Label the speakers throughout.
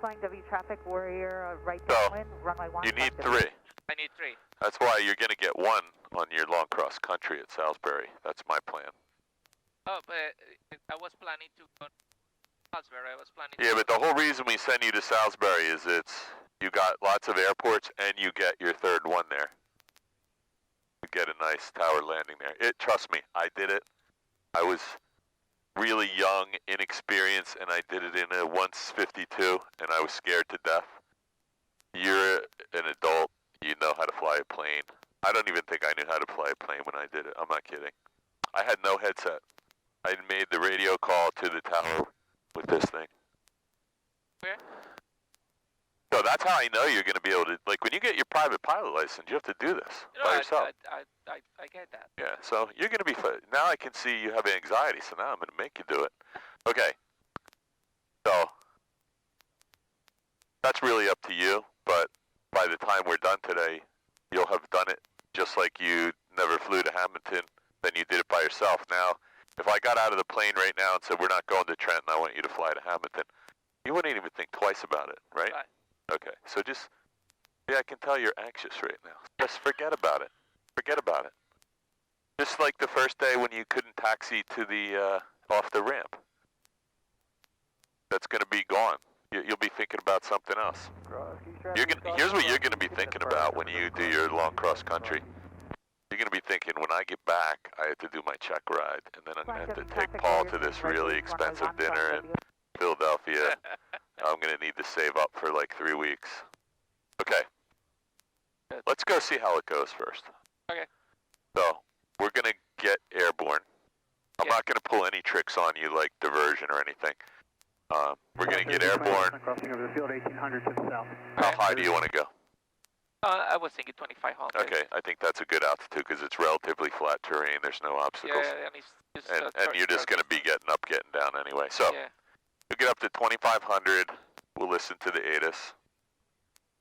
Speaker 1: Flying W traffic warrior, right
Speaker 2: So,
Speaker 1: downwind, runway 1.
Speaker 2: You need
Speaker 1: W.
Speaker 2: 3.
Speaker 3: I need 3.
Speaker 2: That's why you're going to get 1 on your long cross country at Salisbury. That's my plan.
Speaker 3: Oh, but I was planning to go to Salisbury. I was planning
Speaker 2: Yeah, but the whole reason we send you to Salisbury is you got lots of airports and you get your 3rd one there. You get a nice tower landing there. Trust me, I did it. I was really young, inexperienced, and I did it in a 152, and I was scared to death. You're an adult. You know how to fly a plane. I don't even think I knew how to fly a plane when I did it. I'm not kidding. I had no headset. I made the radio call to the tower with this thing.
Speaker 3: Where?
Speaker 2: So that's how I know you're going to be able to, like when you get your private pilot license, you have to do this by yourself.
Speaker 3: I get that.
Speaker 2: Yeah, so you're going to be, now I can see you have anxiety, so now I'm going to make you do it. Okay. So that's really up to you, but by the time we're done today, you'll have done it just like you never flew to Hamilton, then you did it by yourself. Now, if I got out of the plane right now and said, we're not going to Trenton, I want you to fly to Hamilton, you wouldn't even think twice about it, right?
Speaker 3: Right.
Speaker 2: Okay, so just, yeah, I can tell you're anxious right now. Just forget about it. Forget about it. Just like the first day when you couldn't taxi to the, off the ramp. That's going to be gone. You'll be thinking about something else. Here's what you're going to be thinking about when you do your long cross country. You're going to be thinking, when I get back, I have to do my check ride, and then I'm going to have to take Paul to this really expensive dinner in Philadelphia. I'm going to need to save up for like 3 weeks. Okay. Let's go see how it goes first.
Speaker 3: Okay.
Speaker 2: So, we're going to get airborne. I'm not going to pull any tricks on you like diversion or anything. We're going to get airborne.
Speaker 4: Crossing over the field, 1800 to the south.
Speaker 2: How high do you want to go?
Speaker 3: I was thinking 2,500.
Speaker 2: Okay, I think that's a good altitude because it's relatively flat terrain. There's no obstacles.
Speaker 3: Yeah, and it's just,
Speaker 2: and you're just going to be getting up, getting down anyway. So, we'll get up to 2,500. We'll listen to the ATIS.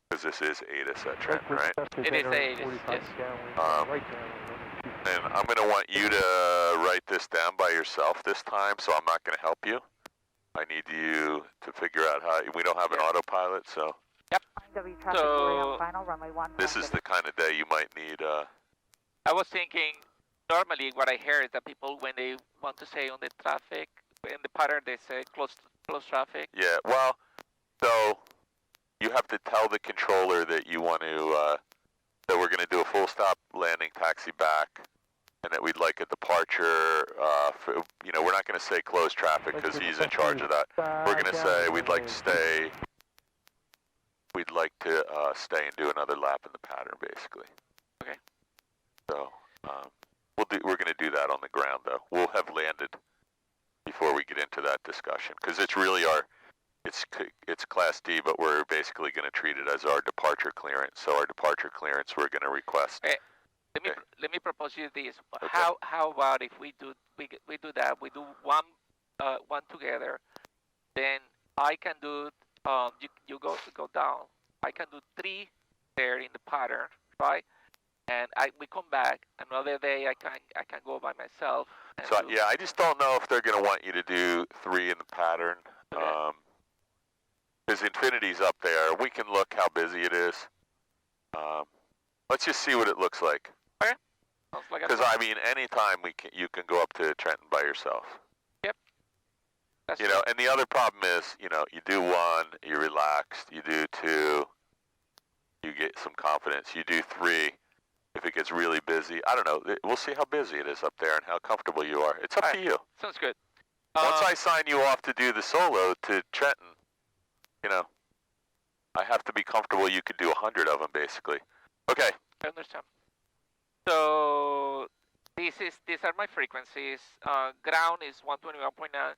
Speaker 2: Because this is ATIS at Trenton, right?
Speaker 3: It is ATIS, yes.
Speaker 2: And I'm going to want you to write this down by yourself this time, so I'm not going to help you. I need you to figure out how, we don't have an autopilot, so.
Speaker 3: Yep. So,
Speaker 2: this is the kind of day you might need,
Speaker 3: I was thinking, normally what I hear is that people, when they want to say on the traffic, in the pattern, they say close traffic.
Speaker 2: Yeah, well, so you have to tell the controller that you want to, that we're going to do a full stop landing taxi back, and that we'd like a departure, we're not going to say close traffic because he's in charge of that. We're going to say we'd like to stay, and do another lap in the pattern, basically.
Speaker 3: Okay.
Speaker 2: So, we're going to do that on the ground, though. We'll have landed before we get into that discussion, because it's really it's Class D, but we're basically going to treat it as our departure clearance. So our departure clearance, we're going to request.
Speaker 3: Okay. Let me propose you this.
Speaker 2: Okay.
Speaker 3: How about if we do that? We do one together. Then I can do you go down. I can do 3 there in the pattern, right? And we come back another day. I can go by myself.
Speaker 2: So yeah, I just don't know if they're going to want you to do 3 in the pattern.
Speaker 3: Okay.
Speaker 2: Because Infinity's up there. We can look how busy it is. Let's just see what it looks like.
Speaker 3: Okay.
Speaker 2: Because I mean, anytime you can go up to Trenton by yourself.
Speaker 3: Yep. That's
Speaker 2: and the other problem is, you do 1, you're relaxed. You do 2, you get some confidence. You do 3, if it gets really busy. I don't know. We'll see how busy it is up there and how comfortable you are. It's up to you.
Speaker 3: Sounds good.
Speaker 2: Once I sign you off to do the solo to Trenton, I have to be comfortable you could do 100 of them, basically. Okay.
Speaker 3: I understand. So these are my frequencies. Ground is 121.9.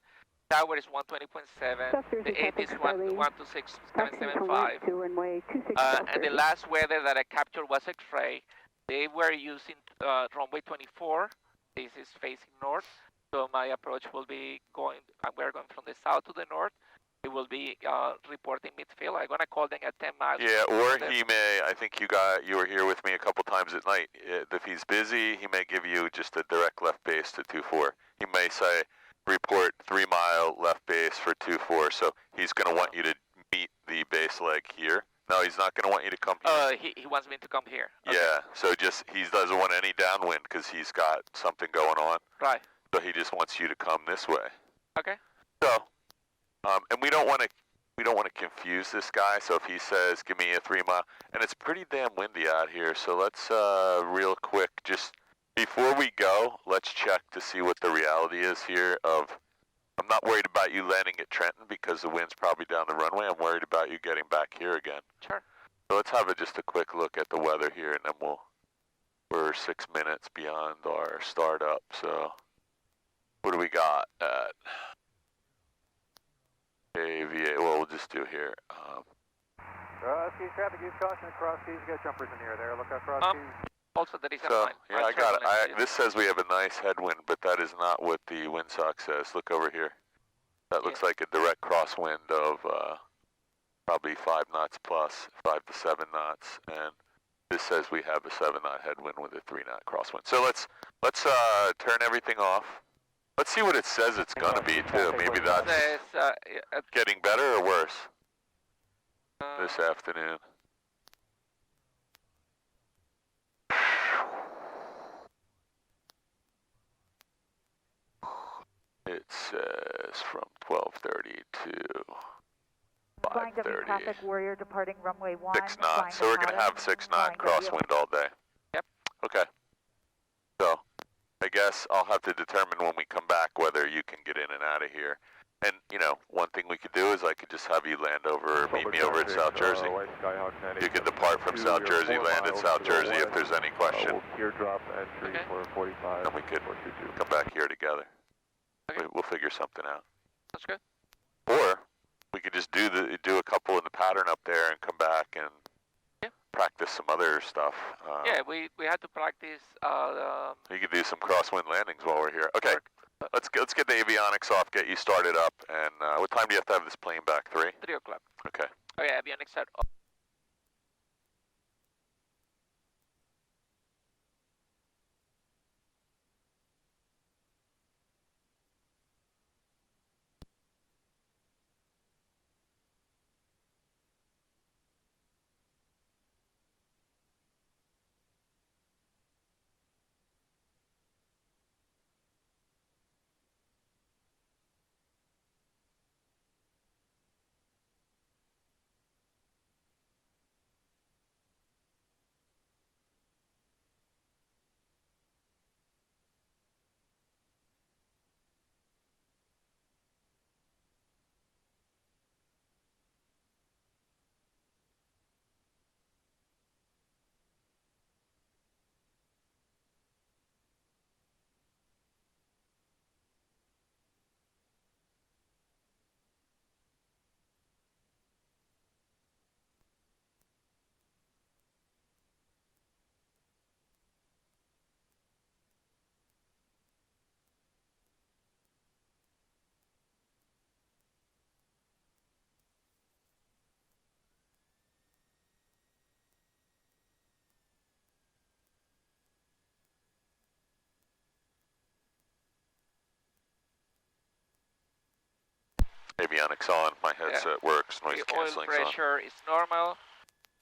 Speaker 3: Tower is 120.7. The 8 is 126.775. And the last weather that I captured was X-ray. They were using runway 24. This is facing north. So my approach will be we're going from the south to the north. It will be reporting midfield. I'm going to call them at 10 miles.
Speaker 2: Yeah, or he may, I think you were here with me a couple times at night. If he's busy, he may give you just a direct left base to 24. He may say, report 3 mile left base for 24. So he's going to want you to meet the base leg here. No, he's not going to want you to come here.
Speaker 3: He wants me to come here. Okay.
Speaker 2: Yeah, so just, he doesn't want any downwind because he's got something going on.
Speaker 3: Right.
Speaker 2: So he just wants you to come this way.
Speaker 3: Okay.
Speaker 2: So, and we don't want to confuse this guy. So if he says, give me a 3 mile, and it's pretty damn windy out here. So let's, real quick, just before we go, let's check to see what the reality is here of, I'm not worried about you landing at Trenton because the wind's probably down the runway. I'm worried about you getting back here again.
Speaker 3: Sure.
Speaker 2: So let's have just a quick look at the weather here, and then we're 6 minutes beyond our startup. So what do we got at AVA? Well, we'll just do here.
Speaker 4: Cross-keys, traffic, use caution at cross-keys. You got jumpers in the air there. Look out cross-keys.
Speaker 3: Also, there is
Speaker 2: So, yeah, I got it. This says we have a nice headwind, but that is not what the windsock says. Look over here. That looks like a direct crosswind of probably 5 knots plus, 5 to 7 knots, and this says we have a 7 knot headwind with a 3 knot crosswind. So let's turn everything off. Let's see what it says it's gonna be too. Maybe that's getting better or worse this afternoon. It says from 12:30 to 5:30.
Speaker 1: Traffic Warrior departing runway 1.
Speaker 2: 6 knots. So we're going to have 6 knot crosswind all day.
Speaker 3: Yep.
Speaker 2: Okay. So I guess I'll have to determine when we come back whether you can get in and out of here. And, you know, one thing we could do is I could just have you land over, meet me over at South Jersey. You could depart from South Jersey, land at South Jersey if there's any question.
Speaker 5: Teardrop entry for 45.
Speaker 2: And we could come back here together.
Speaker 3: Okay.
Speaker 2: We'll figure something out.
Speaker 3: That's good.
Speaker 2: Or we could just do a couple in the pattern up there and come back and practice some other stuff.
Speaker 3: Yeah, we had to practice.
Speaker 2: You could do some crosswind landings while we're here. Okay, let's get the avionics off, get you started up, and what time do you have this plane back? 3?
Speaker 3: 3 o'clock.
Speaker 2: Okay.
Speaker 3: Okay, avionics are off.
Speaker 2: Avionics on, my headset works, noise
Speaker 3: The oil
Speaker 2: cancelling's on.
Speaker 3: pressure is normal.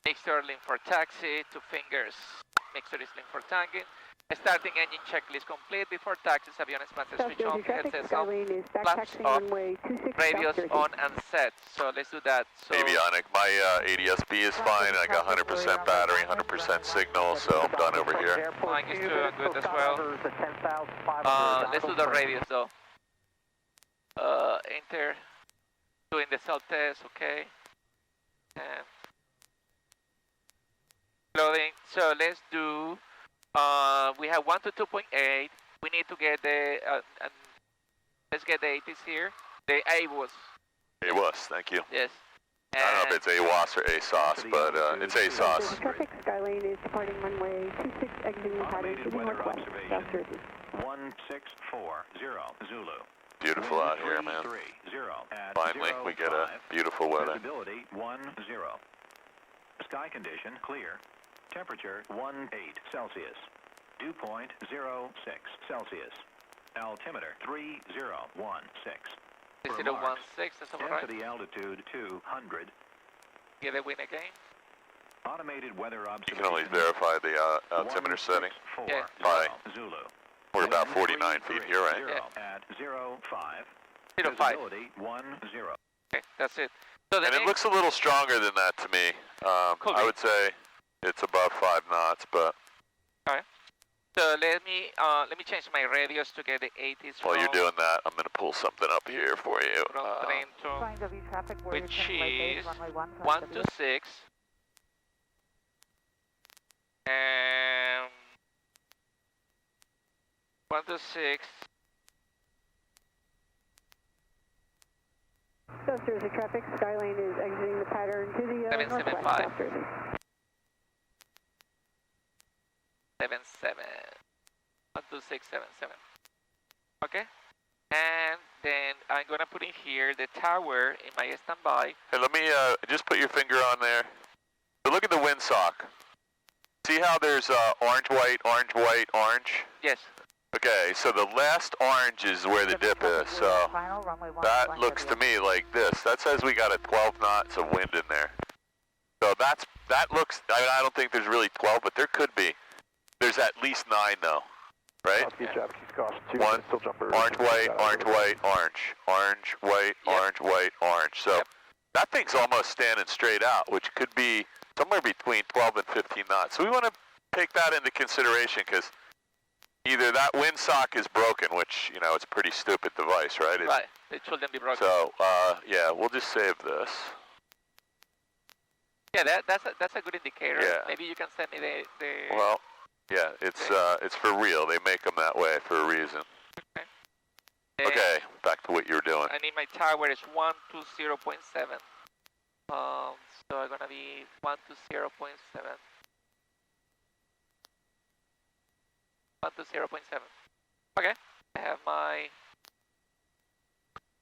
Speaker 3: Mixture link for taxi, 2 fingers. Mixture is link for tanking. Starting engine checklist complete. Before taxis, avionics must switch on, headsets on, flaps off, radios on and set. So let's do that. So
Speaker 2: Avionic, my ADS-B is fine, I got 100% battery, 100% signal, so I'm done over here.
Speaker 3: mine is good as well. Let's do the radios though. Enter. Doing the self-test, okay. And loading. So let's do, we have 1 to 2.8. We need to get the, let's get the ATs here. The AWOS.
Speaker 2: AWOS, thank you.
Speaker 3: Yes.
Speaker 2: I don't know if it's AWOS or ASOS, but it's ASOS.
Speaker 6: Traffic Skylane is departing runway 26, exiting pattern to the northwest, South Jersey.
Speaker 7: 1640 Zulu.
Speaker 2: Beautiful out here, man. Finally, we get a beautiful weather.
Speaker 7: Visibility 10. Sky condition clear. Temperature 18 Celsius. Dew point 06 Celsius. Altimeter 3016.
Speaker 3: 3016, that's all right.
Speaker 7: Density altitude 200.
Speaker 3: Get a win again.
Speaker 7: Automated weather
Speaker 2: You
Speaker 7: observation.
Speaker 2: can always verify the altimeter setting.
Speaker 3: Yeah.
Speaker 2: By
Speaker 7: Zulu.
Speaker 2: we're about 49 feet. You're right.
Speaker 7: At 05.
Speaker 3: 05.
Speaker 7: Visibility 10.
Speaker 3: Okay, that's it. So the
Speaker 2: And it
Speaker 3: next,
Speaker 2: looks a little stronger than that to me.
Speaker 3: Could
Speaker 2: I
Speaker 3: be.
Speaker 2: would say it's above 5 knots, but
Speaker 3: so let me change my radius to get the 80s
Speaker 2: while you're
Speaker 3: from,
Speaker 2: doing that, I'm going to pull something up here for you.
Speaker 3: from Trento,
Speaker 1: Flying W traffic, Warrior
Speaker 3: which
Speaker 1: 10 right base,
Speaker 3: is
Speaker 1: runway 1,
Speaker 3: 126. And 126.
Speaker 6: South Jersey traffic, Skylane is exiting the pattern to the northwest
Speaker 3: 775.
Speaker 6: South Jersey.
Speaker 3: 77. 12677. Okay. And then I'm gonna put in here the tower in my standby.
Speaker 2: Hey, let me just put your finger on there. So look at the windsock. See how there's orange, white, orange, white, orange?
Speaker 3: Yes.
Speaker 2: Okay, so the last orange is where the dip is, so
Speaker 1: final, runway 1,
Speaker 2: that
Speaker 1: flying
Speaker 2: looks to
Speaker 1: W.
Speaker 2: me like this. That says we got a 12 knots of wind in there. So that looks, I mean, I don't think there's really 12, but there could be. There's at least 9 though, right?
Speaker 5: Southgate Japanese cost 2,
Speaker 2: One,
Speaker 5: still jumper.
Speaker 2: Orange, white, orange, white, orange. Orange, white,
Speaker 3: Yep.
Speaker 2: orange, white, orange. So
Speaker 3: Yep.
Speaker 2: that thing's almost standing straight out, which could be somewhere between 12 and 15 knots. So we want to take that into consideration because either that windsock is broken, which, you know, it's a pretty stupid device, right?
Speaker 3: Right. It shouldn't be broken.
Speaker 2: So, yeah, we'll just save this.
Speaker 3: Yeah, that's a good indicator.
Speaker 2: Yeah.
Speaker 3: Maybe you can send me the
Speaker 2: Well, yeah, it's for real. They make them that way for a reason. Okay, back to what you were doing.
Speaker 3: I need my tower is 120.7. So I'm gonna be 120.7. 120.7. Okay. I have my.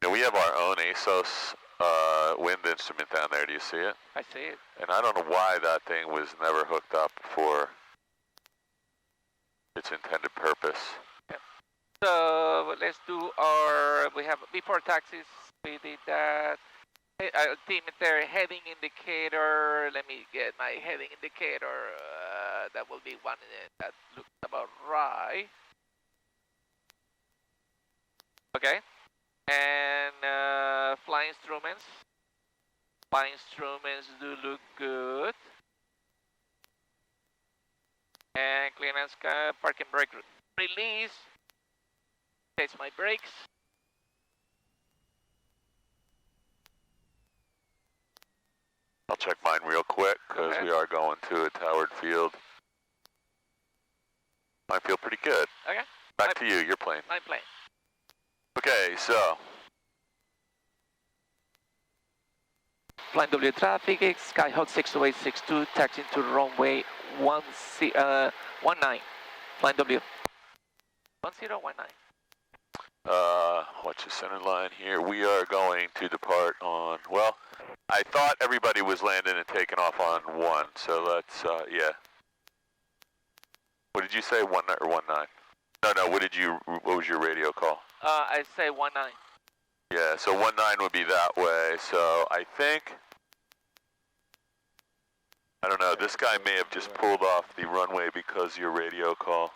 Speaker 2: Now, we have our own ASOS wind instrument down there. Do you see it?
Speaker 3: I see it.
Speaker 2: And I don't know why that thing was never hooked up for its intended purpose.
Speaker 3: So let's do our. We have before taxis. We did that. Altimeter, heading indicator. Let me get my heading indicator. That will be one that looks about right. Okay. And flying instruments. Flying instruments do look good. And clearance, parking brake release. Test my brakes.
Speaker 2: I'll check mine real quick because
Speaker 3: Okay.
Speaker 2: we are going to a towered field. I feel pretty good.
Speaker 3: Okay.
Speaker 2: Back to you, your plane.
Speaker 3: My plane.
Speaker 2: Okay, so
Speaker 3: Flying W traffic, Skyhawk 62862, taxiing to runway 19. Flying W. 1019.
Speaker 2: what's the center line here? We are going to depart on, well, I thought everybody was landing and taking off on 1, so let's, yeah. What did you say, 1 or 19? No, what was your radio call?
Speaker 3: I say 19.
Speaker 2: Yeah, so 19 would be that way, so I think, I don't know, this guy may have just pulled off the runway because your radio call.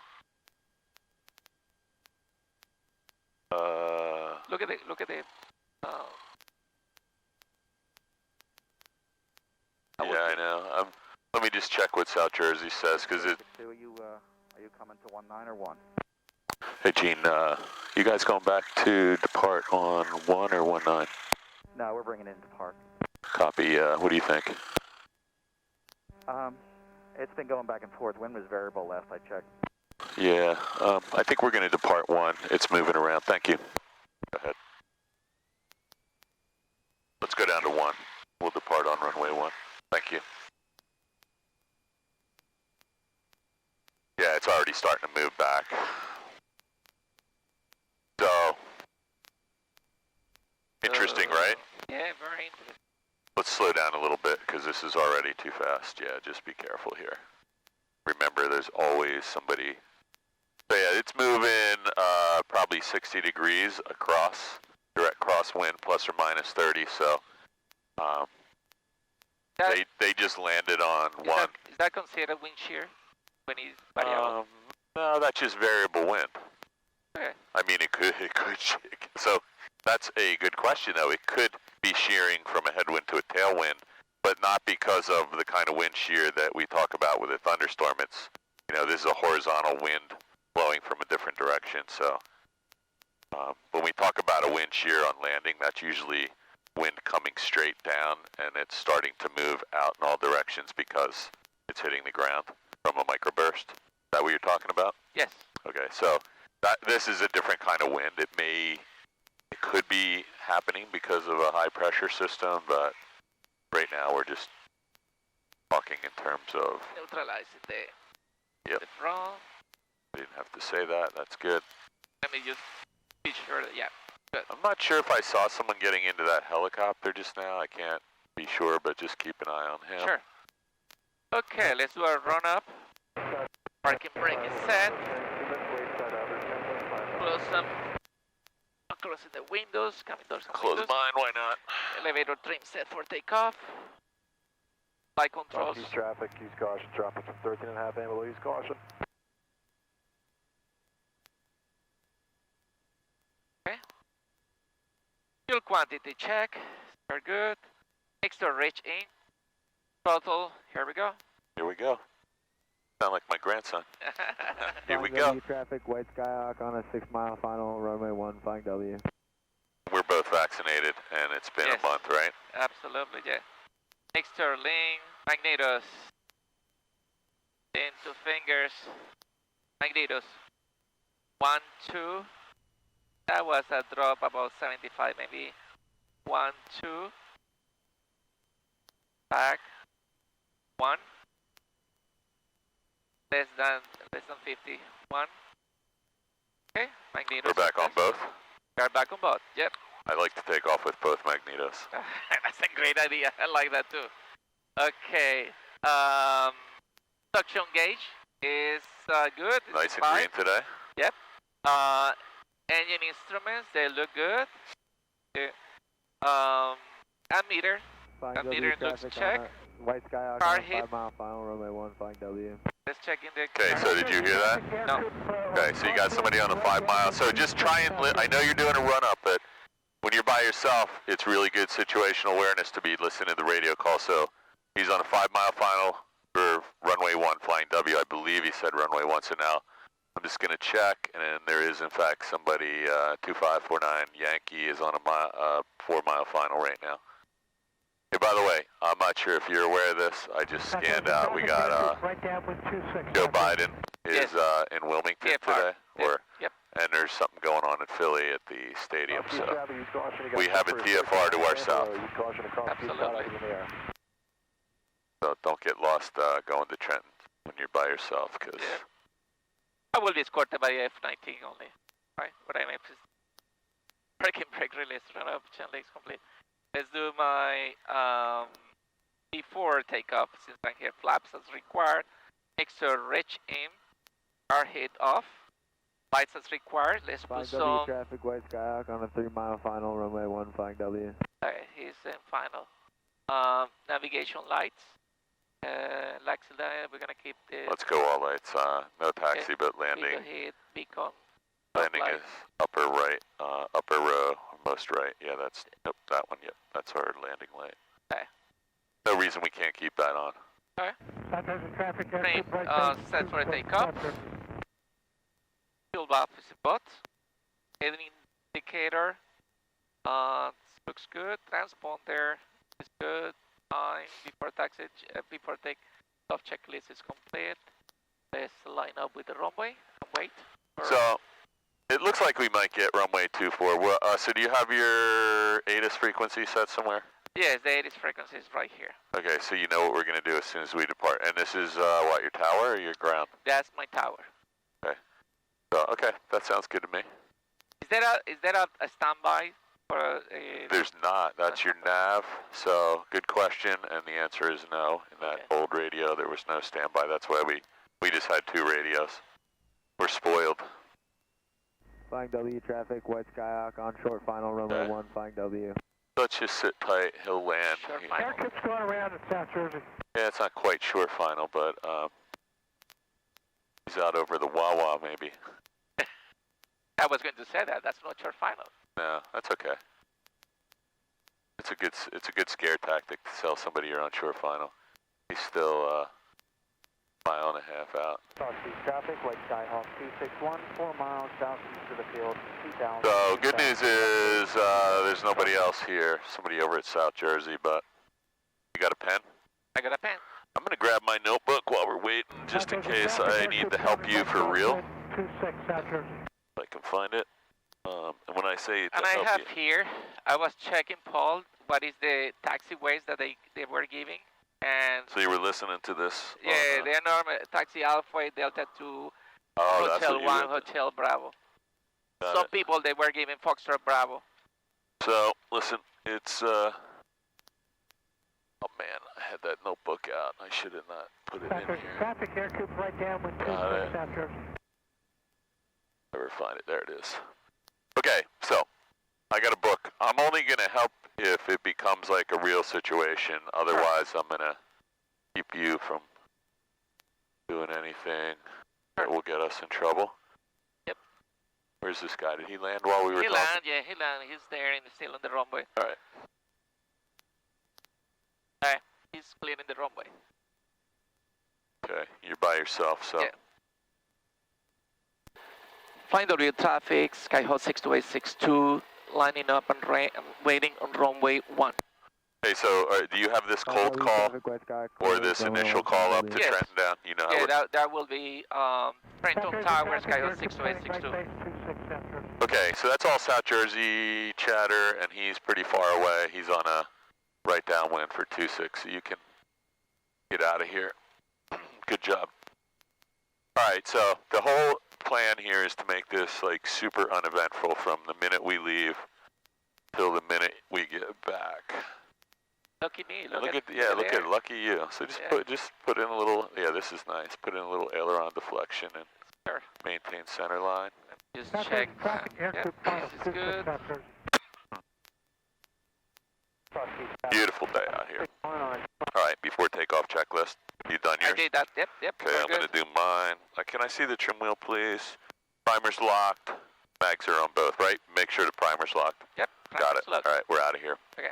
Speaker 3: Look at the.
Speaker 2: Yeah, I know. Let me just check what South Jersey says, because it...
Speaker 4: Are you coming to 19 or 1?
Speaker 2: Hey, Gene, you guys going back to depart on 1 or 19?
Speaker 4: No, we're bringing it into park.
Speaker 2: Copy. What do you think?
Speaker 4: It's been going back and forth. Wind was variable last I checked.
Speaker 2: Yeah, I think we're going to depart 1. It's moving around. Thank you. Go ahead. Let's go down to 1. We'll depart on runway 1. Thank you. Yeah, it's already starting to move back. So, interesting, right?
Speaker 3: Yeah, very interesting.
Speaker 2: Let's slow down a little bit because this is already too fast. Yeah, just be careful here. Remember, there's always somebody. So yeah, it's moving probably 60 degrees across, direct crosswind, plus or minus 30. So They just landed on one.
Speaker 3: Is that considered wind shear when it's variable?
Speaker 2: No, that's just variable wind.
Speaker 3: Okay.
Speaker 2: I mean, it could. So that's a good question, though. It could be shearing from a headwind to a tailwind, but not because of the kind of wind shear that we talk about with a thunderstorm. It's, this is a horizontal wind blowing from a different direction. So when we talk about a wind shear on landing, that's usually wind coming straight down and it's starting to move out in all directions because it's hitting the ground from a microburst. Is that what you're talking about?
Speaker 3: Yes.
Speaker 2: Okay, so this is a different kind of wind. It could be happening because of a high pressure system, but right now we're just talking in terms of
Speaker 3: neutralizing the
Speaker 2: Yep.
Speaker 3: the front.
Speaker 2: Didn't have to say that. That's good.
Speaker 3: Let me just be sure that, yeah, good.
Speaker 2: I'm not sure if I saw someone getting into that helicopter just now. I can't be sure, but just keep an eye on him.
Speaker 3: Sure. Okay, let's do a run up. Parking brake is set. Closing the windows, coming doors and
Speaker 2: Close
Speaker 3: windows.
Speaker 2: mine, why not?
Speaker 3: Elevator trim set for takeoff. Flight controls.
Speaker 5: Use traffic, use caution, traffic from 13.5 and below, use caution.
Speaker 3: Okay. Fuel quantity check. Very good. Extra reach in. Throttle. Here we go.
Speaker 2: Here we go. Sound like my grandson. Here we
Speaker 5: Flying
Speaker 2: go.
Speaker 5: W traffic, white Skyhawk on a 6-mile final, runway 1, flying W.
Speaker 2: We're both vaccinated, and it's been
Speaker 3: Yes.
Speaker 2: a month, right?
Speaker 3: Absolutely, yeah. Extra link. Magnetos. In 2 fingers. Magnetos. 1, 2. That was a drop about 75 maybe. 1, 2. Back. 1. Less than 50. 1. Okay, magnetos.
Speaker 2: We're back on both.
Speaker 3: We're back on both. Yep.
Speaker 2: I like to take off with both magnetos.
Speaker 3: That's a great idea. I like that too. Okay. Suction gauge is good. It's
Speaker 2: Nice and
Speaker 3: fine.
Speaker 2: green today.
Speaker 3: Yep. Engine instruments, they look good. Okay. Ammeter.
Speaker 5: Flying
Speaker 3: Ammeter
Speaker 5: W
Speaker 3: looks
Speaker 5: traffic
Speaker 3: check.
Speaker 5: on a white Skyhawk
Speaker 3: Car
Speaker 5: on a
Speaker 3: hit.
Speaker 5: 5-mile final, runway 1, flying W.
Speaker 3: Let's check in the
Speaker 2: Okay, so did you hear that?
Speaker 3: No.
Speaker 2: Okay, so you got somebody on a 5 mile. So just try and, I know you're doing a run up, but when you're by yourself, it's really good situational awareness to be listening to the radio call. So he's on a 5 mile final for runway 1 flying W. I believe he said runway 1, so now I'm just going to check, and there is in fact somebody, 2549 Yankee is on a 4 mile final right now. Hey, by the way, I'm not sure if you're aware of this. I just scanned out. We got Joe Biden is in Wilmington today,
Speaker 3: Yep.
Speaker 2: and there's something going on in Philly at the stadium.
Speaker 5: Use
Speaker 2: So
Speaker 5: traffic, use caution, you got
Speaker 2: we have a
Speaker 5: jumpers,
Speaker 2: TFR to our
Speaker 5: 13.5 and
Speaker 2: south.
Speaker 5: below, use caution across the
Speaker 3: Absolutely.
Speaker 5: in the air.
Speaker 2: So don't get lost going to Trenton when you're by yourself, because
Speaker 3: Yeah. I will be escorted by F-19 only. Right? What I mean is parking brake release, run up, chain links complete. Let's do my before takeoff, since I'm here, flaps as required. Extra reach in, car hit off, lights as required. Let's
Speaker 5: Flying
Speaker 3: put
Speaker 5: W
Speaker 3: some,
Speaker 5: traffic, white Skyhawk on a 3-mile final, runway 1, flying W.
Speaker 3: he's in final. Navigation lights. We're gonna keep the
Speaker 2: let's go all lights. No taxi, but landing.
Speaker 3: beacon hit, beacon.
Speaker 2: Landing
Speaker 3: light.
Speaker 2: is upper right, upper row, most right. Yeah, that's, nope, that one, yep, that's our landing light.
Speaker 3: Okay.
Speaker 2: No reason we can't keep that on.
Speaker 3: Frame set for takeoff. Fuel valve is bot. Heading indicator looks good. Transponder is good. Time before taxi, before takeoff checklist is complete. Let's line up with the runway and wait.
Speaker 2: So, it looks like we might get runway 24. Well, so do you have your ATIS frequency set somewhere?
Speaker 3: Yes, the ATIS frequency is right here.
Speaker 2: Okay, so you know what we're going to do as soon as we depart. And this is, what, your tower or your ground?
Speaker 3: That's my tower.
Speaker 2: So, okay, that sounds good to me.
Speaker 3: Is there a standby for a?
Speaker 2: There's not. That's your nav. So, good question, and the answer is no. In that
Speaker 3: Okay.
Speaker 2: old radio, there was no standby. That's why we just had 2 radios. We're spoiled.
Speaker 5: Flying W traffic, white Skyhawk on short final, runway
Speaker 2: Okay.
Speaker 5: 1, flying W.
Speaker 2: Let's just sit tight. He'll land.
Speaker 3: Short final.
Speaker 4: Aircraft's going around in South Jersey.
Speaker 2: Yeah, it's not quite short final, but he's out over the Wawa maybe.
Speaker 3: I was going to say that. That's not your final.
Speaker 2: No, that's okay. It's a good scare tactic to sell somebody you're on short final. He's still a mile and a half out.
Speaker 4: Southeast traffic, White Skyhawk 261, 4 miles southeast of the field, 2,000.
Speaker 2: So good news is there's nobody else here. Somebody over at South Jersey, but you got a pen?
Speaker 3: I got a pen.
Speaker 2: I'm gonna grab my notebook while we're waiting, just in case I need to help you for real.
Speaker 4: 26 South Jersey.
Speaker 2: If I can find it. And when I say to
Speaker 3: And I
Speaker 2: help
Speaker 3: have
Speaker 2: you,
Speaker 3: here, I was checking, Paul, what is the taxiways that they were giving. And
Speaker 2: so you were listening to this?
Speaker 3: yeah, the normal taxi Alpha, Delta 2,
Speaker 2: Oh, that's
Speaker 3: Hotel
Speaker 2: what you
Speaker 3: 1,
Speaker 2: read.
Speaker 3: Hotel Bravo.
Speaker 2: Got
Speaker 3: Some
Speaker 2: it.
Speaker 3: people, they were giving Foxtrot Bravo.
Speaker 2: So, listen, it's, oh man, I had that notebook out. I should have not put it in here.
Speaker 4: Traffic aircraft right down with 26 South Jersey.
Speaker 2: Never find it. There it is. Okay, so I got a book. I'm only going to help if it becomes like a real situation. Otherwise, I'm going to keep you from doing anything that will get us in trouble.
Speaker 3: Yep.
Speaker 2: Where's this guy? Did he land while we were
Speaker 3: He
Speaker 2: talking?
Speaker 3: landed, yeah, he landed. He's there and still on the runway.
Speaker 2: All right.
Speaker 3: He's clearing the runway.
Speaker 2: Okay, you're by yourself, so.
Speaker 3: Yeah. Flying W traffic, Skyhawk 62862, lining up and waiting on runway 1.
Speaker 2: Hey, so do you have this cold call or this initial call up to
Speaker 3: Yes.
Speaker 2: Trenton down? You know how
Speaker 3: Yeah, that will be Trenton Tower, Skyhawk 62862.
Speaker 2: Okay, so that's all South Jersey chatter, and he's pretty far away. He's on a right downwind for 26, so you can get out of here. Good job. All right, so the whole plan here is to make this like super uneventful from the minute we leave till the minute we get back.
Speaker 3: Lucky me.
Speaker 2: Look at
Speaker 3: there.
Speaker 2: lucky you. So just put in a little. Yeah, this is nice. Put in a little aileron deflection and
Speaker 3: Sure.
Speaker 2: maintain center line.
Speaker 3: Just check. Yeah, this is good.
Speaker 2: Beautiful day out here. All right, before takeoff checklist. You done
Speaker 3: I
Speaker 2: yours?
Speaker 3: did that. Yep.
Speaker 2: Okay,
Speaker 3: we're
Speaker 2: I'm going
Speaker 3: good.
Speaker 2: to do mine. Can I see the trim wheel, please? Primer's locked. Mags are on both, right? Make sure the primer's locked.
Speaker 3: Yep.
Speaker 2: Got it.
Speaker 3: Look.
Speaker 2: All right, we're out of here.
Speaker 3: Okay.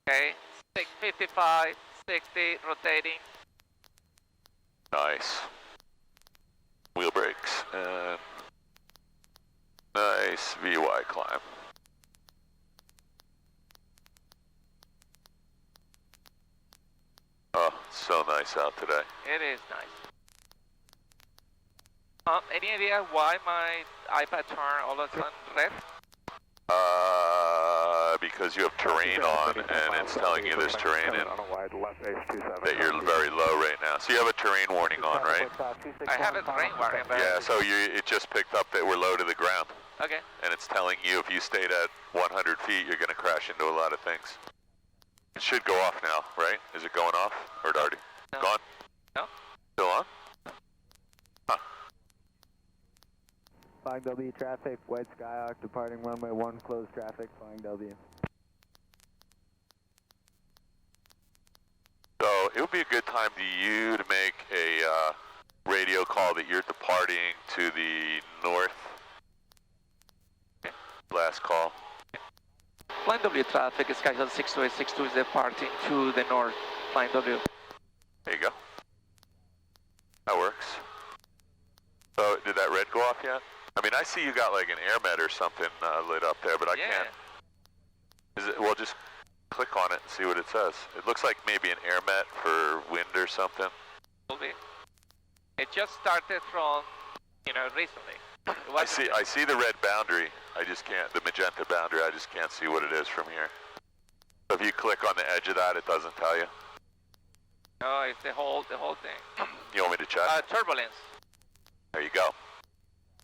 Speaker 3: Okay. 655, 60, rotating.
Speaker 2: Nice. Wheel brakes and nice VY climb. Oh, so nice out today.
Speaker 3: It is nice. Any idea why my iPad turned all of a sudden red?
Speaker 2: Because you have terrain on and it's telling you there's terrain and that you're very low right now. So you have a terrain warning on, right?
Speaker 3: I have a terrain warning, but
Speaker 2: Yeah, so it just picked up that we're low to the ground.
Speaker 3: okay.
Speaker 2: And it's telling you if you stayed at 100 feet, you're going to crash into a lot of things. It should go off now, right? Is it going off or it already
Speaker 3: No.
Speaker 2: gone?
Speaker 3: No.
Speaker 2: Still on? Huh.
Speaker 5: Flying W traffic, White Skyhawk departing runway 1, closed traffic, flying W.
Speaker 2: So it would be a good time to you to make a radio call that you're departing to the north.
Speaker 3: Okay.
Speaker 2: Last call.
Speaker 3: Flying W traffic, Skyhawk 62862 is departing to the north. Flying W.
Speaker 2: There you go. That works. So did that red go off yet? I mean, I see you got like an air med or something lit up there, but I
Speaker 3: Yeah.
Speaker 2: can't. Is it? Well, just click on it and see what it says. It looks like maybe an air met for wind or something.
Speaker 3: Will be. It just started from, recently. It wasn't-
Speaker 2: I see the red boundary. I just can't, the magenta boundary, I just can't see what it is from here. So if you click on the edge of that, it doesn't tell you.
Speaker 3: No, it's the whole thing.
Speaker 2: You want me to check?
Speaker 3: Turbulence.
Speaker 2: There you go.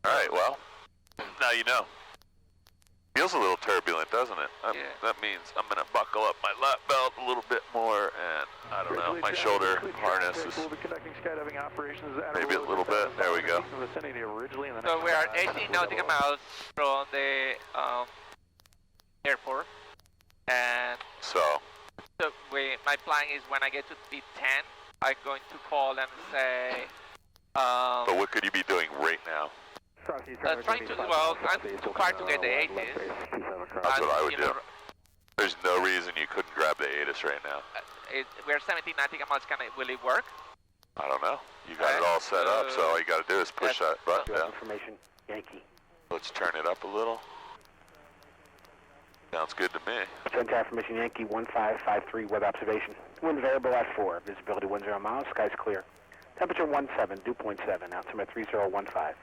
Speaker 2: All right, well, now you know. Feels a little turbulent, doesn't it?
Speaker 3: Yeah.
Speaker 2: That means I'm gonna buckle up my lap belt a little bit more, and I don't know, my shoulder harness is
Speaker 4: We'll be conducting skydiving operations at
Speaker 2: maybe a little bit. There we go.
Speaker 4: vicinity originally in the
Speaker 3: So
Speaker 4: next
Speaker 3: we are
Speaker 4: 5
Speaker 3: 18 nautical miles from the airport, and
Speaker 2: So,
Speaker 3: my plan is when I get to D10, I'm going to call and say,
Speaker 2: but what could you be doing right now?
Speaker 3: trying to, well, I'm too far to get the 80s.
Speaker 2: That's what I would do. There's no reason you couldn't grab the ATIS right now.
Speaker 3: We're 17 nautical miles, will it work?
Speaker 2: I don't know. You got it all set up, so all you got to do is push that button down.
Speaker 5: Information, Yankee.
Speaker 2: Let's turn it up a little. Sounds good to me.
Speaker 5: Center information, Yankee 1553, weather observation. Wind variable at 4, visibility 10 miles, skies clear. Temperature 17, dew point 7, altimeter 3015.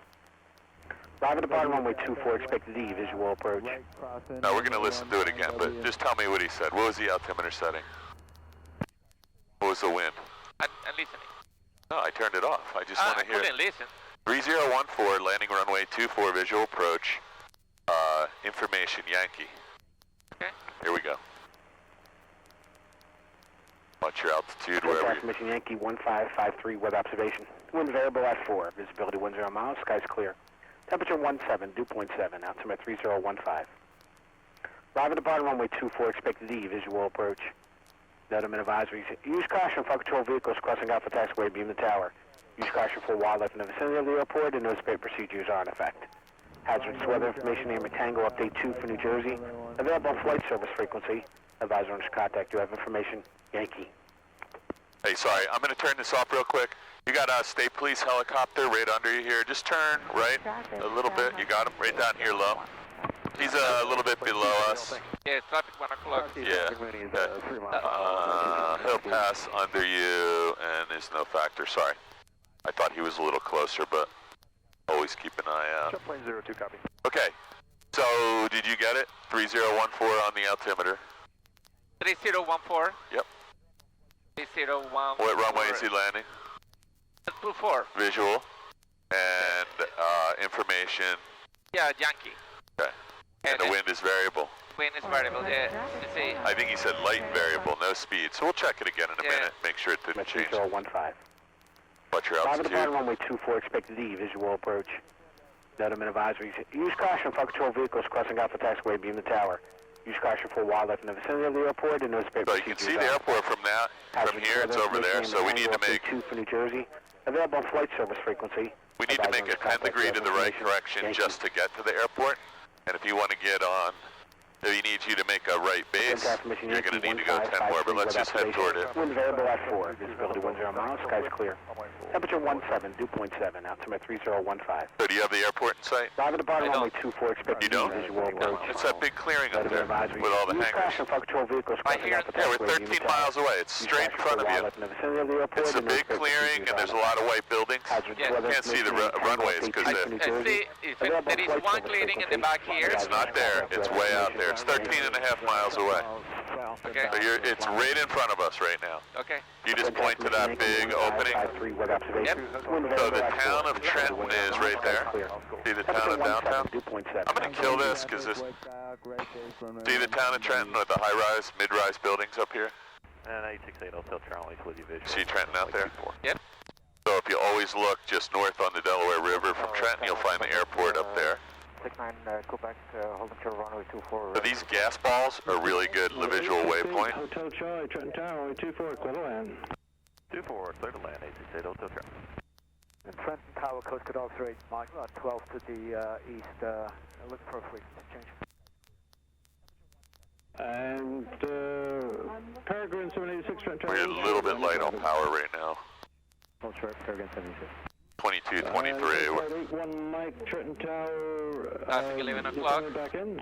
Speaker 5: Arrive at the bottom runway 24, expected E, visual approach.
Speaker 2: Now we're going to listen to it again, but just tell me what he said. What was the altimeter setting? What was the wind?
Speaker 3: I'm listening.
Speaker 2: No, I turned it off. I just want to
Speaker 3: I
Speaker 2: hear it.
Speaker 3: couldn't listen.
Speaker 2: 3014, landing runway 24, visual approach. Information, Yankee.
Speaker 3: Okay.
Speaker 2: Here we go. Watch your altitude
Speaker 5: Center
Speaker 2: wherever you...
Speaker 5: information, Yankee 1553, weather observation. Wind variable at 4, visibility 10 miles, skies clear. Temperature 17, dew point 7, altimeter 3015. Arrive at the bottom runway 24, expected E, visual approach. Notem and advisories. Use caution for control vehicles crossing Alpha Taxiway, beam the tower. Use caution for wildlife in the vicinity of the airport, and no spate procedures are in effect. Hazardous weather information, Air Tango, update 2 for New Jersey. Available flight service frequency. Advisor on contact. You have information, Yankee.
Speaker 2: Hey, sorry, I'm going to turn this off real quick. You got a state police helicopter right under you here. Just turn right a little bit. You got him right down here low. He's a little bit below us.
Speaker 3: Yeah, traffic 1 o'clock.
Speaker 2: Yeah. He'll pass under you, and there's no factor. Sorry. I thought he was a little closer, but always keep an eye out.
Speaker 4: Plane 02, copy.
Speaker 2: Okay. So, did you get it? 3014 on the altimeter.
Speaker 3: 3014.
Speaker 2: Yep.
Speaker 3: 3014.
Speaker 2: What runway is he landing?
Speaker 3: 24.
Speaker 2: Visual. And information.
Speaker 3: Yeah, Yankee.
Speaker 2: Okay. And the wind is variable.
Speaker 3: Wind is variable, yeah. You see?
Speaker 2: I think he said light variable, no speed. So we'll check it again in a minute. Make sure it didn't change.
Speaker 5: 3015.
Speaker 2: What's your
Speaker 5: Arrive at the bottom
Speaker 2: altitude?
Speaker 5: runway 24, expected E, visual approach. Notem and advisories. Use caution for control vehicles crossing Alpha Taxiway, beam the tower. Use caution for wildlife in the vicinity of the airport, and no spate
Speaker 2: So you can see the airport from here. It's over there. So we need to make
Speaker 5: 2 for New Jersey. Available flight service frequency.
Speaker 2: a 10 degree to the right correction just to get to the airport. And if you want to get on, if he needs you to make a right base, you're going to need to go 10 more, but let's just head toward it.
Speaker 5: Wind variable at 4, visibility 10 miles, skies clear. Temperature 17, dew point 7, altimeter 3015.
Speaker 2: So do you have the airport in sight?
Speaker 5: Arrive at the bottom runway 24, expected
Speaker 2: You don't?
Speaker 5: visual approach.
Speaker 2: It's that big clearing up there with all the
Speaker 5: Use
Speaker 2: hangars.
Speaker 5: caution for control vehicles crossing Alpha
Speaker 2: Yeah, we're
Speaker 5: Taxiway, beam the
Speaker 2: 13
Speaker 5: tower.
Speaker 2: miles away. It's
Speaker 5: Use
Speaker 2: straight in
Speaker 5: caution
Speaker 2: front
Speaker 5: for
Speaker 2: of you.
Speaker 5: wildlife in the vicinity of the airport,
Speaker 2: It's a
Speaker 5: and no
Speaker 2: big
Speaker 5: spate
Speaker 2: clearing,
Speaker 5: procedures
Speaker 2: and there's a
Speaker 5: are
Speaker 2: lot of white buildings.
Speaker 5: Hazardous
Speaker 3: Yeah.
Speaker 5: weather
Speaker 2: Can't see the
Speaker 5: information,
Speaker 2: runways
Speaker 5: Tango,
Speaker 2: 'cause
Speaker 5: update
Speaker 2: they-
Speaker 5: 2 for New
Speaker 3: See,
Speaker 5: Jersey.
Speaker 3: if there is one clearing in the back here.
Speaker 2: It's not there. It's way out there. It's 13.5 miles away.
Speaker 3: Okay.
Speaker 2: So it's right in front of us right now.
Speaker 3: Okay.
Speaker 2: You just point to that big opening. So the town of Trenton is right there. See the town of downtown? I'm going to kill this because this... See the town of Trenton with the high-rise, mid-rise buildings up here?
Speaker 4: And 868 Hotel Charlie, with you visual.
Speaker 2: See Trenton out there?
Speaker 3: Yep.
Speaker 2: So if you always look just north on the Delaware River from Trenton, you'll find the airport up there.
Speaker 4: 69, Quebec, holding short runway 24.
Speaker 2: So these gas balls are really good visual waypoint.
Speaker 8: Hotel Charlie, Trenton Tower, runway 24, clear to land.
Speaker 4: 24, clear to land, 868 Hotel Charlie.
Speaker 9: And Trenton Tower, Coast Guard Officer 8, Mike, 12 to the east, looking for a frequency change.
Speaker 8: And Peregrine 786, Trenton Tower.
Speaker 2: We're a little bit light on power right now.
Speaker 9: Hold short, Peregrine 76.
Speaker 2: 22, 23.
Speaker 8: 81 Mike, Trenton Tower.
Speaker 3: Traffic 11 o'clock.
Speaker 8: Back in.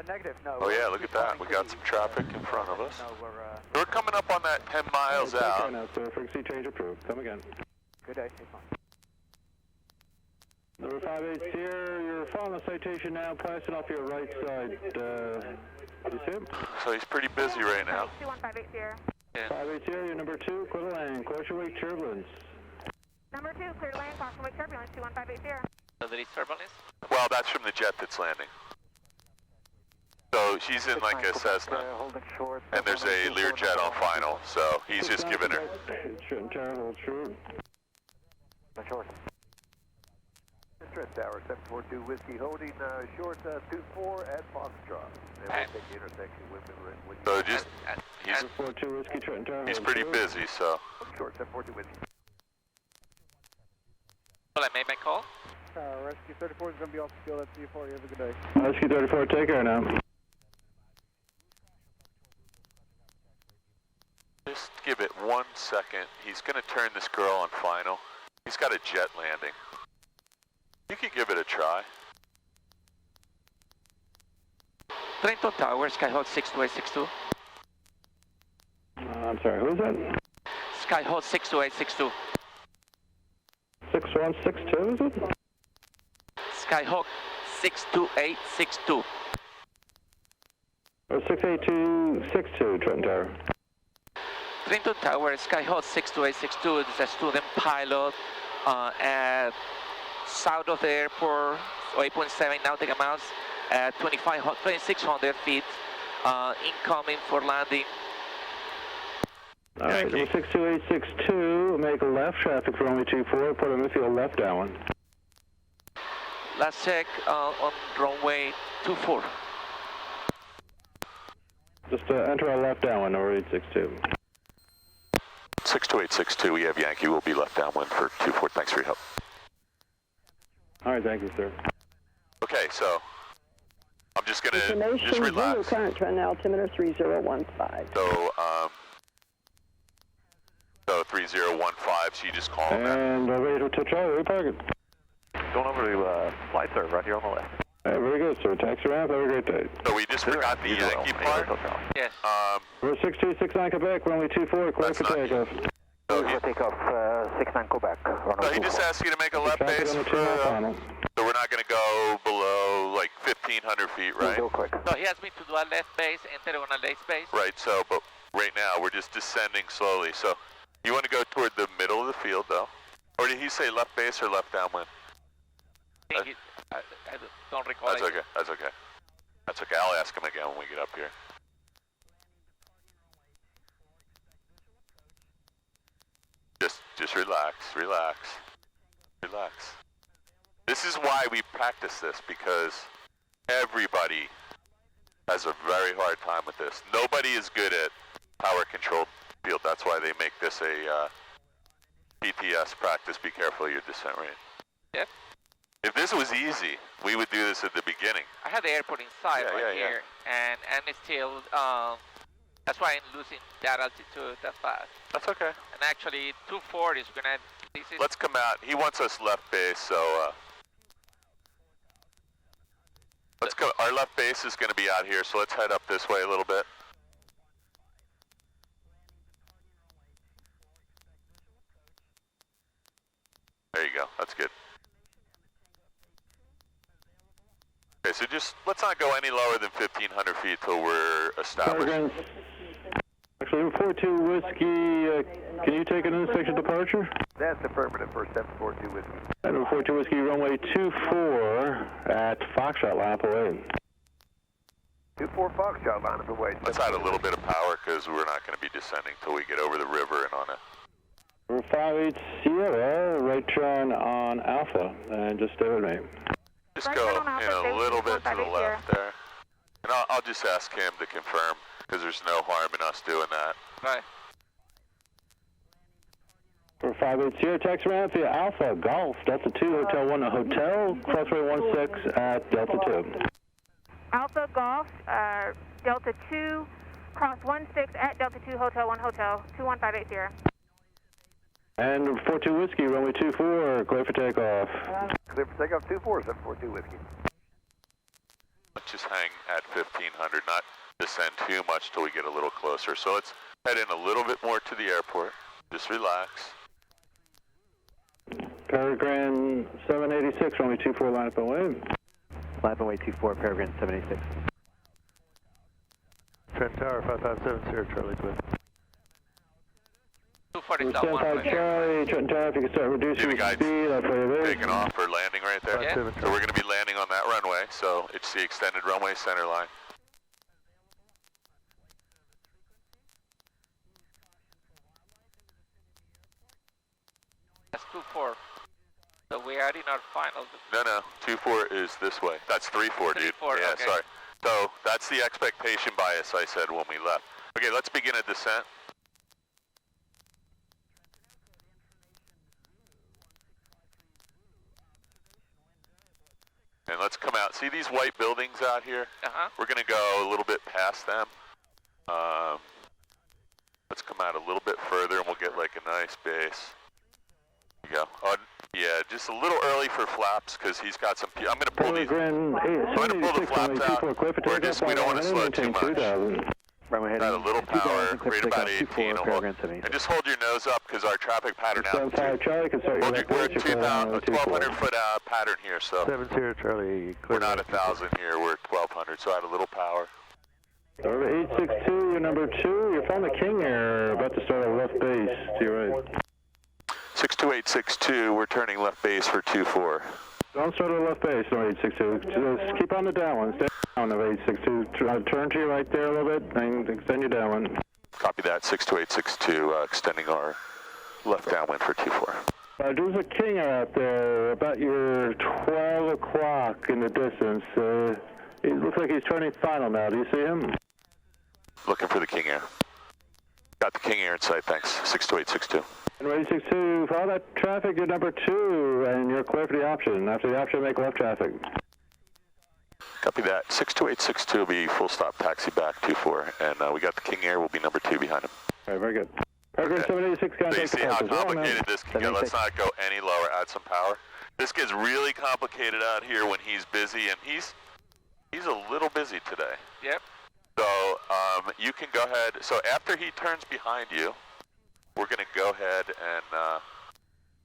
Speaker 9: Negative, no.
Speaker 2: Oh yeah, look at that. We got some traffic in front of us.
Speaker 9: No,
Speaker 2: We're coming up on that 10 miles out.
Speaker 8: Now, sir, frequency change approved. Come again.
Speaker 9: good day, stay fine.
Speaker 8: Number 58 here, you're following the citation now, passing off your right side. You see him?
Speaker 2: So he's pretty busy right now.
Speaker 1: 2158 Sierra.
Speaker 8: 58 here, you're number 2, clear to land, caution wake turbulence.
Speaker 1: Number 2, clear to land, caution wake turbulence, 2158 Sierra.
Speaker 3: So there is turbulence.
Speaker 2: Well, that's from the jet that's landing. So she's in like a Cessna, and there's a Learjet on final, so he's just giving her.
Speaker 8: Short tower, hold short.
Speaker 4: Short. Trent Tower, 742 Whiskey, holding short 24 at Foxtrot. They will take the intersection with
Speaker 2: So just, he's
Speaker 8: 42 Whiskey, Trent Tower.
Speaker 2: he's pretty busy, so.
Speaker 4: Short 742 Whiskey.
Speaker 3: Well, I made my call.
Speaker 4: Rescue 34 is going to be off the field at C4. You have a good day.
Speaker 8: Rescue 34, take care now.
Speaker 2: Just give it 1 second. He's going to turn this girl on final. He's got a jet landing. You could give it a try.
Speaker 3: Trenton Tower, Skyhawk 62862.
Speaker 8: I'm sorry, who is that?
Speaker 3: Skyhawk 62862.
Speaker 8: 6162, is it?
Speaker 3: Skyhawk 62862.
Speaker 8: Or 68262, Trenton Tower.
Speaker 3: Trenton Tower, Skyhawk 62862. This is a student pilot at south of the airport, 8.7 nautical miles at 2,600 feet, incoming for landing.
Speaker 8: All right, 62862, make a left, traffic for only 24, put on the field left downwind.
Speaker 3: Last check on runway 24.
Speaker 8: Just enter our left downwind, over 862.
Speaker 2: 62862, we have Yankee. We'll be left downwind for 24. Thanks for your help.
Speaker 8: All right, thank you, sir.
Speaker 2: Okay, so I'm just gonna just
Speaker 6: Zero
Speaker 2: relax.
Speaker 6: current, trend altimeter 3015.
Speaker 2: So 3015. So you just call him that.
Speaker 8: And ready to touch out, repark it.
Speaker 4: Going over to flight serve right here on the left.
Speaker 8: All right, very good, sir. Taxi ramp, have a great day.
Speaker 2: So we just forgot the Yankee part.
Speaker 3: Yes.
Speaker 8: We're 6269 Quebec, runway 24, clear for takeoff.
Speaker 2: So he,
Speaker 9: Takeoff 69 Quebec.
Speaker 2: so he just asked you to make a left
Speaker 8: Traffic
Speaker 2: base
Speaker 8: on the
Speaker 2: for,
Speaker 8: 2 final.
Speaker 2: so we're not going to go below like 1,500 feet, right?
Speaker 9: Real quick.
Speaker 3: So he asked me to do a left base, enter on a left base.
Speaker 2: Right, so, but right now we're just descending slowly. So you want to go toward the middle of the field, though? Or did he say left base or left downwind?
Speaker 3: I don't recall.
Speaker 2: That's okay, that's okay. That's okay, I'll ask him again when we get up here. Just relax, relax, relax. This is why we practice this, because everybody has a very hard time with this. Nobody is good at power controlled field. That's why they make this a PTS practice. Be careful of your descent rate.
Speaker 3: Yep.
Speaker 2: If this was easy, we would do this at the beginning.
Speaker 3: I had the airport inside here, and it's still, that's why I'm losing that altitude that fast.
Speaker 2: That's okay.
Speaker 3: And actually, 24 is gonna, this is...
Speaker 2: Let's come out. He wants us left base, so let's go. Our left base is gonna be out here, so let's head up this way a little bit. There you go, that's good. Okay, so just, let's not go any lower than 1,500 feet till we're established.
Speaker 8: Actually, 42 Whiskey, can you take an intersection departure?
Speaker 4: That's affirmative for 742 Whiskey.
Speaker 8: And 42 Whiskey, runway 24 at Foxtrot, line up away.
Speaker 4: 24 Foxtrot, line up away.
Speaker 2: Let's add a little bit of power because we're not going to be descending till we get over the river and on it.
Speaker 8: We're 58 Sierra, right turn on Alpha, and just stay with me.
Speaker 2: Just go in a little bit to the left there. And I'll just ask him to confirm, because there's no harm in us doing that.
Speaker 3: Right.
Speaker 8: For 58 Sierra, taxi ramp via Alpha, Golf, Delta 2, Hotel 1, a hotel, crossway 16 at Delta 2.
Speaker 1: Alpha Golf, Delta 2, cross 16 at Delta 2, Hotel 1, Hotel 21580.
Speaker 8: And 42 Whiskey, runway 24, clear for takeoff.
Speaker 4: Clear for takeoff 24, 742 Whiskey.
Speaker 2: Let's just hang at 1,500, not descend too much till we get a little closer. So let's head in a little bit more to the airport. Just relax.
Speaker 8: Peregrine 786, runway 24, line up and wave.
Speaker 9: Line up and wave 24, Peregrine 786.
Speaker 4: Trent Tower 557, Sierra Charlie Twin.
Speaker 3: 240
Speaker 8: Stand by Charlie, Trenton Tower, if you can start reducing
Speaker 2: the
Speaker 8: speed, I'll play your
Speaker 2: taking off or landing right there.
Speaker 3: Yeah.
Speaker 2: So we're going to be landing on that runway, so it's the extended runway center line.
Speaker 3: 24. So we are in our final.
Speaker 2: No, 24 is this way. That's 34, dude.
Speaker 3: 34,
Speaker 2: yeah,
Speaker 3: okay.
Speaker 2: sorry. So that's the expectation bias I said when we left. Okay, let's begin a descent. And let's come out. See these white buildings out here?
Speaker 3: Uh-huh.
Speaker 2: We're going to go a little bit past them. Let's come out a little bit further and we'll get like a nice base. There you go. Yeah, just a little early for flaps because he's got some. I'm going to pull these. I'm going to pull the flaps out. We don't want to slow too much. Got a little power, rate about 18. And just hold your nose up because our traffic pattern altitude. We're at 1,200 foot pattern here, so
Speaker 4: 70 Charlie.
Speaker 2: We're not 1,000 here. We're at 1,200, so add a little power.
Speaker 8: Over 862, you're number 2. You're from the King Air, about to start a left base to your right.
Speaker 2: 62862, we're turning left base for 24.
Speaker 8: Don't start at left base, no 862. Just keep on the downwind. Stay down of 862. Turn to your right there a little bit and extend your downwind.
Speaker 2: Copy that, 62862, extending our left downwind for 24.
Speaker 8: There's a King Air out there about your 12 o'clock in the distance. It looks like he's turning final now. Do you see him?
Speaker 2: Looking for the King Air. Got the King Air in sight, thanks. 62862.
Speaker 8: And 862, follow that traffic, you're number 2, and you're clear for the option. After the option, make left traffic.
Speaker 2: Copy that. 62862 will be full stop taxi back 24, and we got the King Air, will be number 2 behind him.
Speaker 8: All right, very good. Paragraph 786,
Speaker 2: So you see how complicated this can get. Let's not go any lower, add some power. This gets really complicated out here when he's busy, and he's a little busy today.
Speaker 3: Yep.
Speaker 2: So you can go ahead. So after he turns behind you, we're going to go ahead and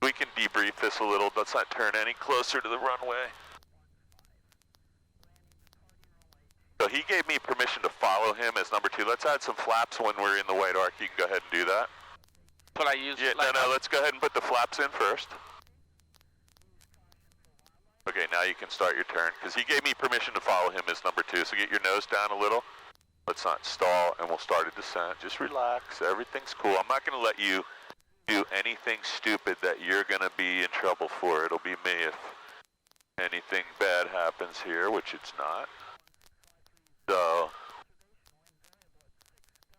Speaker 2: we can debrief this a little. Let's not turn any closer to the runway. So he gave me permission to follow him as number 2. Let's add some flaps when we're in the white arc. You can go ahead and do that.
Speaker 3: Will I use?
Speaker 2: Yeah, no, let's go ahead and put the flaps in first. Okay, now you can start your turn, because he gave me permission to follow him as number 2, so get your nose down a little. Let's not stall, and we'll start a descent. Just relax, everything's cool. I'm not going to let you do anything stupid that you're going to be in trouble for. It'll be me if anything bad happens here, which it's not. So,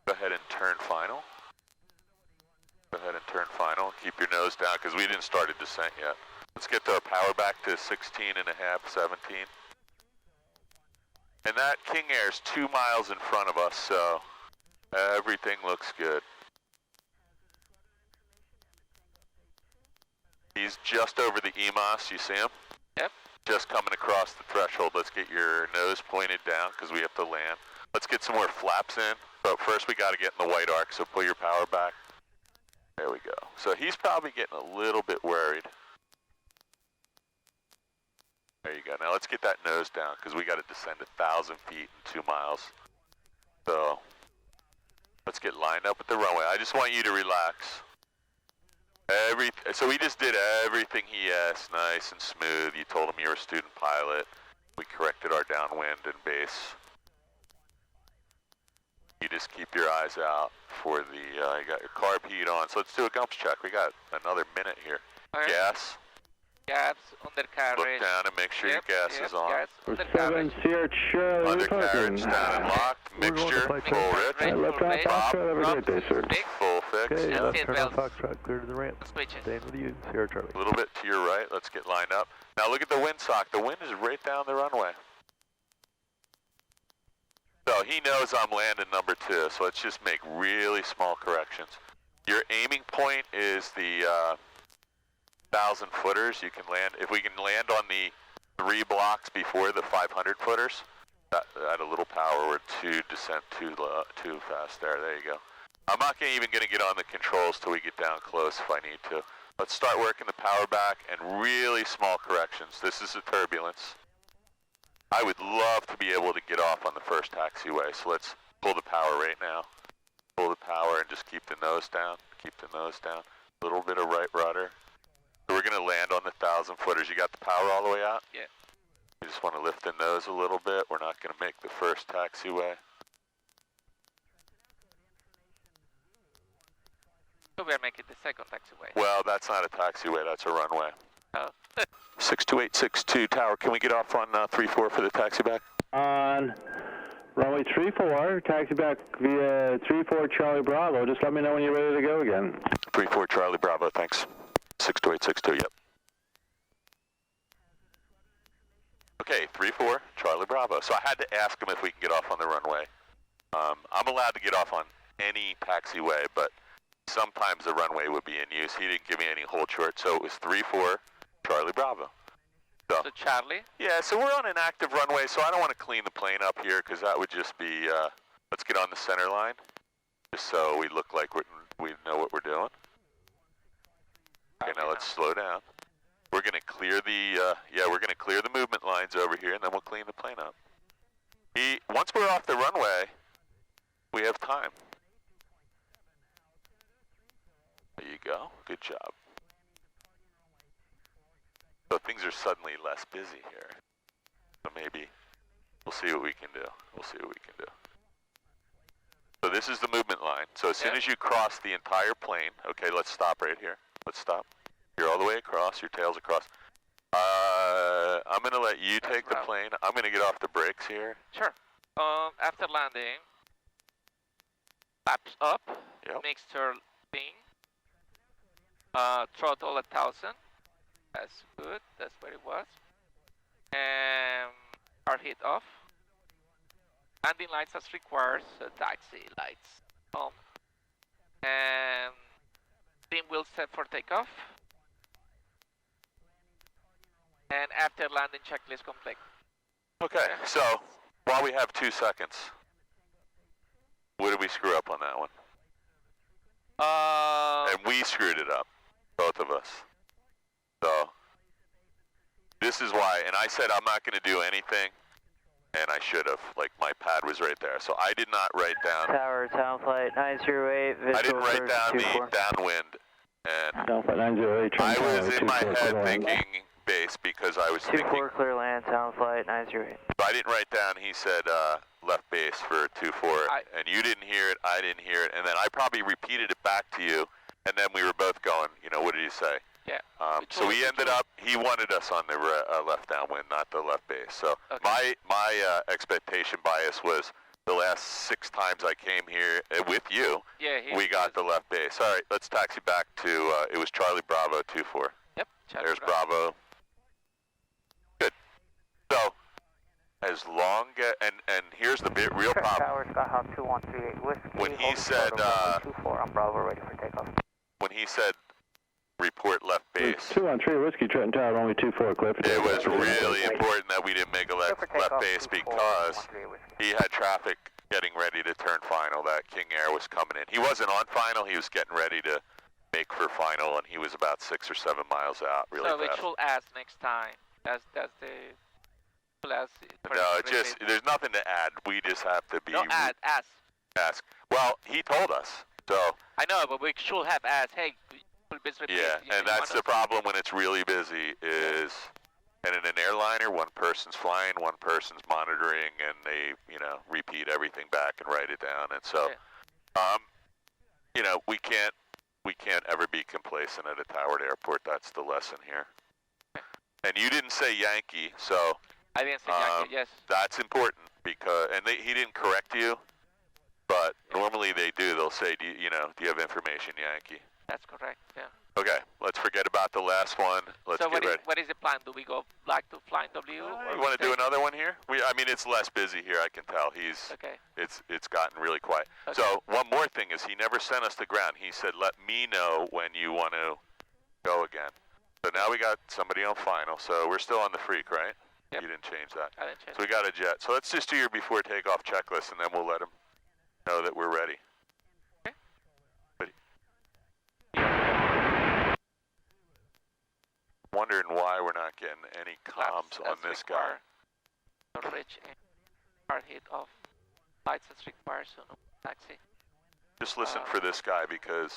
Speaker 2: go ahead and turn final. Go ahead and turn final. Keep your nose down, because we didn't start a descent yet. Let's get our power back to 16 and a half, 17. And that King Air's 2 miles in front of us, so everything looks good. He's just over the EMOS, you see him?
Speaker 3: Yep.
Speaker 2: Just coming across the threshold. Let's get your nose pointed down because we have to land. Let's get some more flaps in, but first we got to get in the white arc, so pull your power back. There we go. So he's probably getting a little bit worried. There you go. Now let's get that nose down because we got to descend 1,000 feet in 2 miles. So let's get lined up with the runway. I just want you to relax. So we just did everything he asked, nice and smooth. You told him you were a student pilot. We corrected our downwind and base. You just keep your eyes out for the, you got your carb heat on. So let's do a gumps check. We got another minute here.
Speaker 3: Okay.
Speaker 2: Gas.
Speaker 3: Gas, undercarriage.
Speaker 2: Look down and make sure your gas is on.
Speaker 3: Gas, undercarriage.
Speaker 8: 7 Sierra Charlie.
Speaker 2: Undercarriage down and locked. Mixture, full rich.
Speaker 8: Left on Foxtrot, have a great day, sir.
Speaker 2: Full fix.
Speaker 4: Okay,
Speaker 3: And
Speaker 4: left
Speaker 3: seat
Speaker 4: turn on
Speaker 3: belts.
Speaker 4: Foxtrot, clear to the ramp.
Speaker 3: Switches.
Speaker 4: Staying with you, Sierra Charlie.
Speaker 2: A little bit to your right. Let's get lined up. Now look at the windsock. The wind is right down the runway. So he knows I'm landing number 2, so let's just make really small corrections. Your aiming point is the 1,000 footers. You can land, if we can land on the 3 blocks before the 500 footers, at a little power, we're too descent too fast there. There you go. I'm not even going to get on the controls till we get down close if I need to. Let's start working the power back and really small corrections. This is a turbulence. I would love to be able to get off on the first taxiway, so let's pull the power right now. Pull the power and just keep the nose down. Keep the nose down. A little bit of right rudder. So we're going to land on the 1,000 footers. You got the power all the way out?
Speaker 3: Yeah.
Speaker 2: You just want to lift the nose a little bit. We're not going to make the first taxiway.
Speaker 3: So we are making the second taxiway.
Speaker 2: Well, that's not a taxiway, that's a runway.
Speaker 3: Oh.
Speaker 2: 62862 Tower, can we get off on 34 for the taxi back?
Speaker 8: On runway 34, taxi back via 34 Charlie Bravo. Just let me know when you're ready to go again.
Speaker 2: 34 Charlie Bravo, thanks. 62862, yep. Okay, 34 Charlie Bravo. So I had to ask him if we can get off on the runway. I'm allowed to get off on any taxiway, but sometimes the runway would be in use. He didn't give me any hold short, so it was 34 Charlie Bravo.
Speaker 3: So Charlie?
Speaker 2: Yeah, so we're on an active runway, so I don't want to clean the plane up here because that would just be, let's get on the center line, just so we look like we know what we're doing. Okay, now let's slow down. We're going to clear the, we're going to clear the movement lines over here, and then we'll clean the plane up. Once we're off the runway, we have time. There you go. Good job. So things are suddenly less busy here. So maybe we'll see what we can do. We'll see what we can do. So this is the movement line. So as soon as you cross the entire plane, okay, let's stop right here. Let's stop. You're all the way across. Your tail's across. I'm going to let you take the plane. I'm going to get off the brakes here.
Speaker 3: Sure. After landing, flaps up, mixture thing, throttle 1,000. That's good. That's where it was. And our heat off. Landing lights as required. So taxi lights on. And steam wheel set for takeoff. And after landing checklist complete.
Speaker 2: Okay, so while we have 2 seconds, what did we screw up on that one? And we screwed it up, both of us. So this is why, and I said I'm not going to do anything, and I should have. Like my pad was right there, so I did not write down.
Speaker 10: Tower, town flight 908.
Speaker 2: I didn't write down the downwind, and
Speaker 8: Town flight 908.
Speaker 2: I was in my head thinking base because I was thinking.
Speaker 10: 24 clear land, town flight 908.
Speaker 2: I didn't write down. He said left base for 24, and you didn't hear it. I didn't hear it, and then I probably repeated it back to you, and then we were both going. You know, what did he say?
Speaker 3: Yeah.
Speaker 2: So we ended up, he wanted us on the left downwind, not the left base. So my expectation bias was the last 6 times I came here with you, we got the left base. All right, let's taxi back to, it was Charlie Bravo 24.
Speaker 3: Yep.
Speaker 2: There's Bravo. Good. So, as long as, and here's the real problem.
Speaker 10: Tower, Skyhawk 2138 Whiskey.
Speaker 2: When he said,
Speaker 10: 24 on Bravo, ready for takeoff.
Speaker 2: When he said, report left base.
Speaker 8: 213 Whiskey, Trenton Tower, only 24, Cliff.
Speaker 2: It was really important that we didn't make a left base because he had traffic getting ready to turn final. That King Air was coming in. He wasn't on final, he was getting ready to make for final, and he was about 6 or 7 miles out really
Speaker 3: so
Speaker 2: fast.
Speaker 3: we should ask next time. That's the...
Speaker 2: No, it just, there's nothing to add. We just have to be...
Speaker 3: No, ask.
Speaker 2: Well, he told us, so...
Speaker 3: I know, but we should have asked, hey...
Speaker 2: Yeah, and that's the problem when it's really busy is, and in an airliner, one person's flying, one person's monitoring, and they, you know, repeat everything back and write it down. And so, you know, we can't ever be complacent at a towered airport. That's the lesson here. And you didn't say Yankee, so
Speaker 3: I didn't say Yankee. Yes,
Speaker 2: that's important because, and he didn't correct you, but normally they do. They'll say, do you have information, Yankee?
Speaker 3: That's correct, yeah.
Speaker 2: Okay, let's forget about the last one. Let's get ready.
Speaker 3: What is the plan? Do we go back to flying W?
Speaker 2: You want to do another one here? I mean, it's less busy here, I can tell. It's gotten really quiet. Okay. So one more thing is he never sent us to ground. He said, let me know when you want to go again. So now we got somebody on final. So we're still on the freak, right?
Speaker 3: Yep.
Speaker 2: You didn't change that.
Speaker 3: I didn't change
Speaker 2: So we got a jet. So let's just do your before takeoff checklist, and then we'll let him know that we're ready. Wondering why we're not getting any comms on this guy.
Speaker 3: Rich our hit off. Lights as required, so no taxi.
Speaker 2: Just listen for this guy because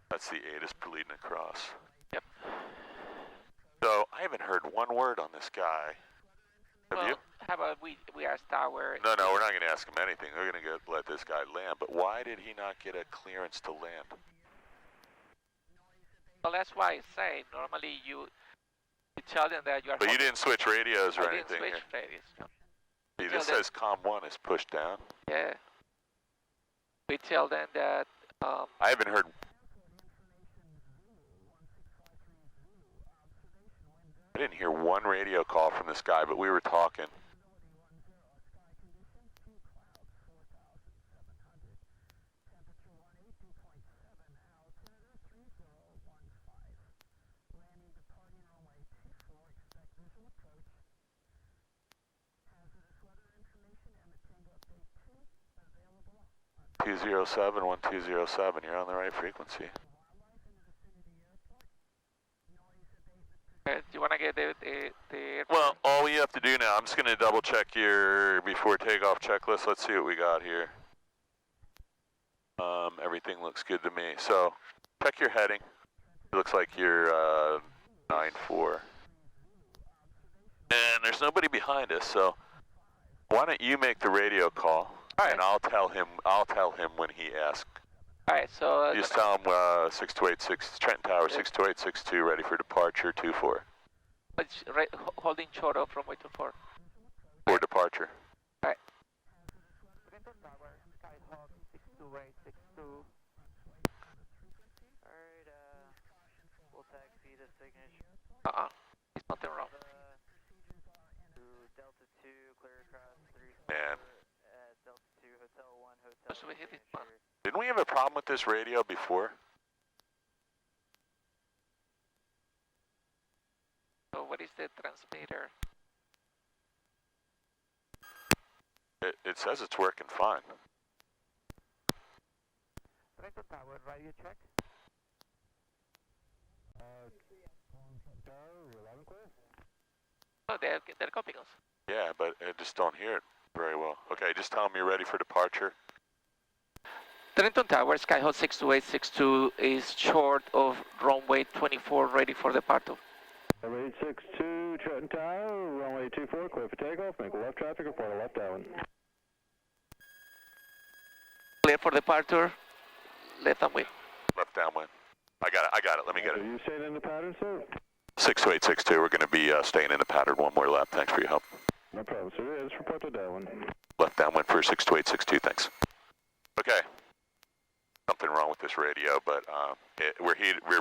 Speaker 2: that's the ATIS leading across.
Speaker 3: Yep.
Speaker 2: So I I haven't heard one word on this guy. Have you?
Speaker 3: How about we ask Tower?
Speaker 2: No, we're not going to ask him anything. We're going to let this guy land. But why did he not get a clearance to land?
Speaker 3: Well, that's why I say normally you tell them that you are.
Speaker 2: But you didn't switch radios or anything.
Speaker 3: I didn't switch radios. No.
Speaker 2: See, this says COM 1 is pushed down.
Speaker 3: Yeah. We tell them that.
Speaker 2: I haven't heard. I didn't hear one radio call from this guy, but we were talking. Two 207, 1207, you're on the right frequency.
Speaker 3: Do you want to get the
Speaker 2: Well, all we have to do now, I'm just going to double check your before takeoff checklist. Let's see what we got here. Everything looks good to me. So, check your heading. It looks like you're 9-4. And there's nobody behind us, so why don't you make the radio call? All right. And I'll tell him when he asks.
Speaker 3: All right, so
Speaker 2: just tell him 6286 Trenton Tower 62862 ready for departure 24.
Speaker 3: Holding short of runway 24.
Speaker 2: For departure.
Speaker 3: All right.
Speaker 10: Trenton Tower Skyhawk 62862. All right, we'll taxi to signature.
Speaker 3: There's nothing wrong.
Speaker 10: To Delta 2, clear across 3.
Speaker 2: Man.
Speaker 10: Delta 2, Hotel 1, Hotel.
Speaker 3: So we hit it, man.
Speaker 2: Didn't we have a problem with this radio before?
Speaker 3: So what is the transmitter?
Speaker 2: It says it's working fine.
Speaker 10: Trenton Tower, radio check.
Speaker 3: Oh, they're copying us.
Speaker 2: Yeah, but I just don't hear it very well. Okay, just tell them you're ready for departure.
Speaker 3: Trenton Tower, Skyhawk 62862 is short of runway 24, ready for departure.
Speaker 8: Runway 62, Trenton Tower, runway 24, clear for takeoff, make a left traffic report, a left downwind.
Speaker 3: Clear for departure, left downwind.
Speaker 2: Left downwind. I got it, let me get it.
Speaker 8: Are you staying in the pattern, sir?
Speaker 2: 62862, we're going to be staying in the pattern one more lap. Thanks for your help.
Speaker 8: No problem, sir. Just report to downwind.
Speaker 2: Left downwind for 62862, thanks. Okay. Something wrong with this radio, but we're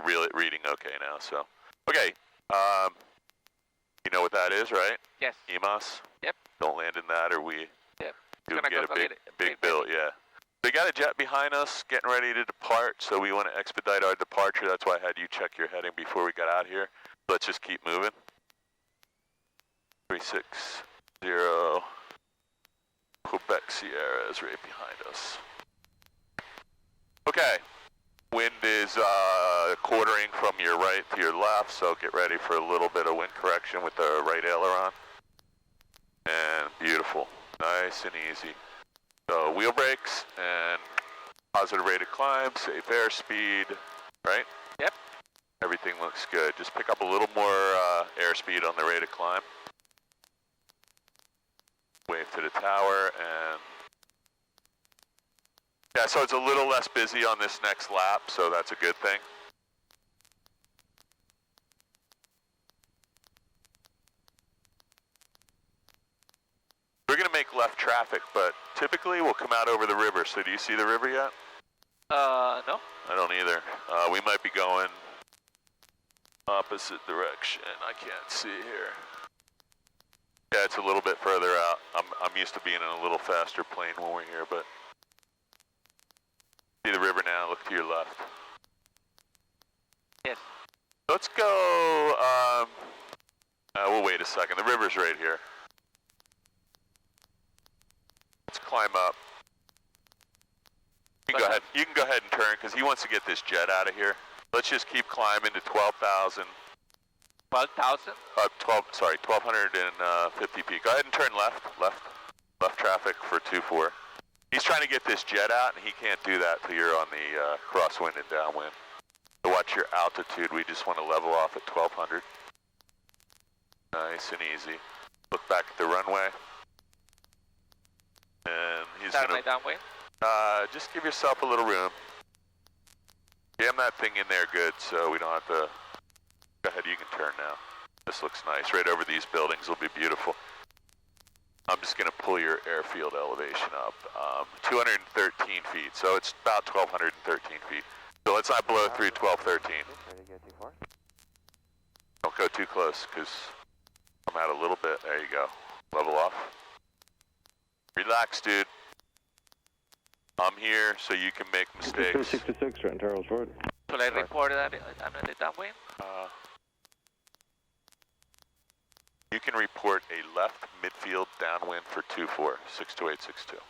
Speaker 2: really reading okay now, so. Okay, you know what that is, right?
Speaker 3: Yes.
Speaker 2: EMOS?
Speaker 3: Yep.
Speaker 2: Don't land in that or we
Speaker 3: yep.
Speaker 2: get a big bill, yeah. We got a jet behind us getting ready to depart, so we want to expedite our departure. That's why I had you check your heading before we got out here. Let's just keep moving. 360, Quebec Sierra is right behind us. Okay, wind is quartering from your right to your left, so get ready for a little bit of wind correction with the right aileron. And beautiful, nice and easy. So wheel brakes and positive rate of climb, safe airspeed, right?
Speaker 3: Yep.
Speaker 2: Everything looks good. Just pick up a little more airspeed on the rate of climb. Wave to the tower and yeah, so it's a little less busy on this next lap, so that's a good thing. We're gonna make left traffic, but typically we'll come out over the river. So do you see the river yet?
Speaker 3: No.
Speaker 2: I don't either. We might be going opposite direction. I can't see here. Yeah, it's a little bit further out. I'm used to being in a little faster plane when we're here, but see the river now, look to your left.
Speaker 3: Yes.
Speaker 2: Let's go, we'll wait a second. The river's right here. Let's climb up. You can go ahead and turn, because he wants to get this jet out of here. Let's just keep climbing to 12,000.
Speaker 3: 12,000?
Speaker 2: 1,250 feet. Go ahead and turn left traffic for 24. He's trying to get this jet out, and he can't do that till you're on the crosswind and downwind. So watch your altitude. We just want to level off at 1,200. Nice and easy. Look back at the runway. And he's
Speaker 3: Start
Speaker 2: gonna...
Speaker 3: my downwind.
Speaker 2: Just give yourself a little room. Jam that thing in there good so we don't have to... Go ahead, you can turn now. This looks nice. Right over these buildings will be beautiful. I'm just gonna pull your airfield elevation up. 213 feet, so it's about 1,213 feet. So let's not blow through 1213.
Speaker 10: Ready to go too far?
Speaker 2: Don't go too close, because I'm out a little bit. There you go. Level off. Relax, dude. I'm here so you can make mistakes.
Speaker 8: 366, Trenton Tower, short.
Speaker 3: Should I report that I'm in the downwind?
Speaker 2: You can report a left midfield downwind for 24, 62862.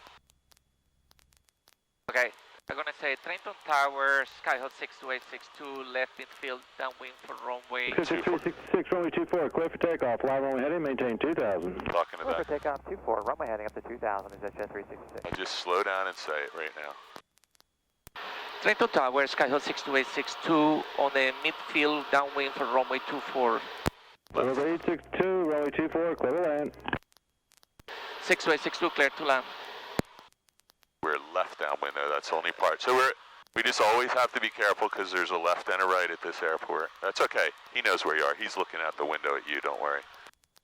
Speaker 3: Okay, I'm gonna say Trenton Tower, Skyhawk 62862, left midfield downwind for runway
Speaker 8: 366, runway 24, clear for takeoff, live runway heading, maintain 2,000.
Speaker 2: Talking to
Speaker 10: Clear
Speaker 2: that.
Speaker 10: for takeoff 24, runway heading up to 2,000, is that jet 366?
Speaker 2: I'll just slow down and say it right now.
Speaker 3: Trenton Tower, Skyhawk 62862 on the midfield downwind for runway 24.
Speaker 8: Runway 862, runway 24, clear to land.
Speaker 3: 62862 clear to land.
Speaker 2: We're left downwind there, that's the only part. So we just always have to be careful because there's a left and a right at this airport. That's okay, he knows where you are. He's looking out the window at you, don't worry.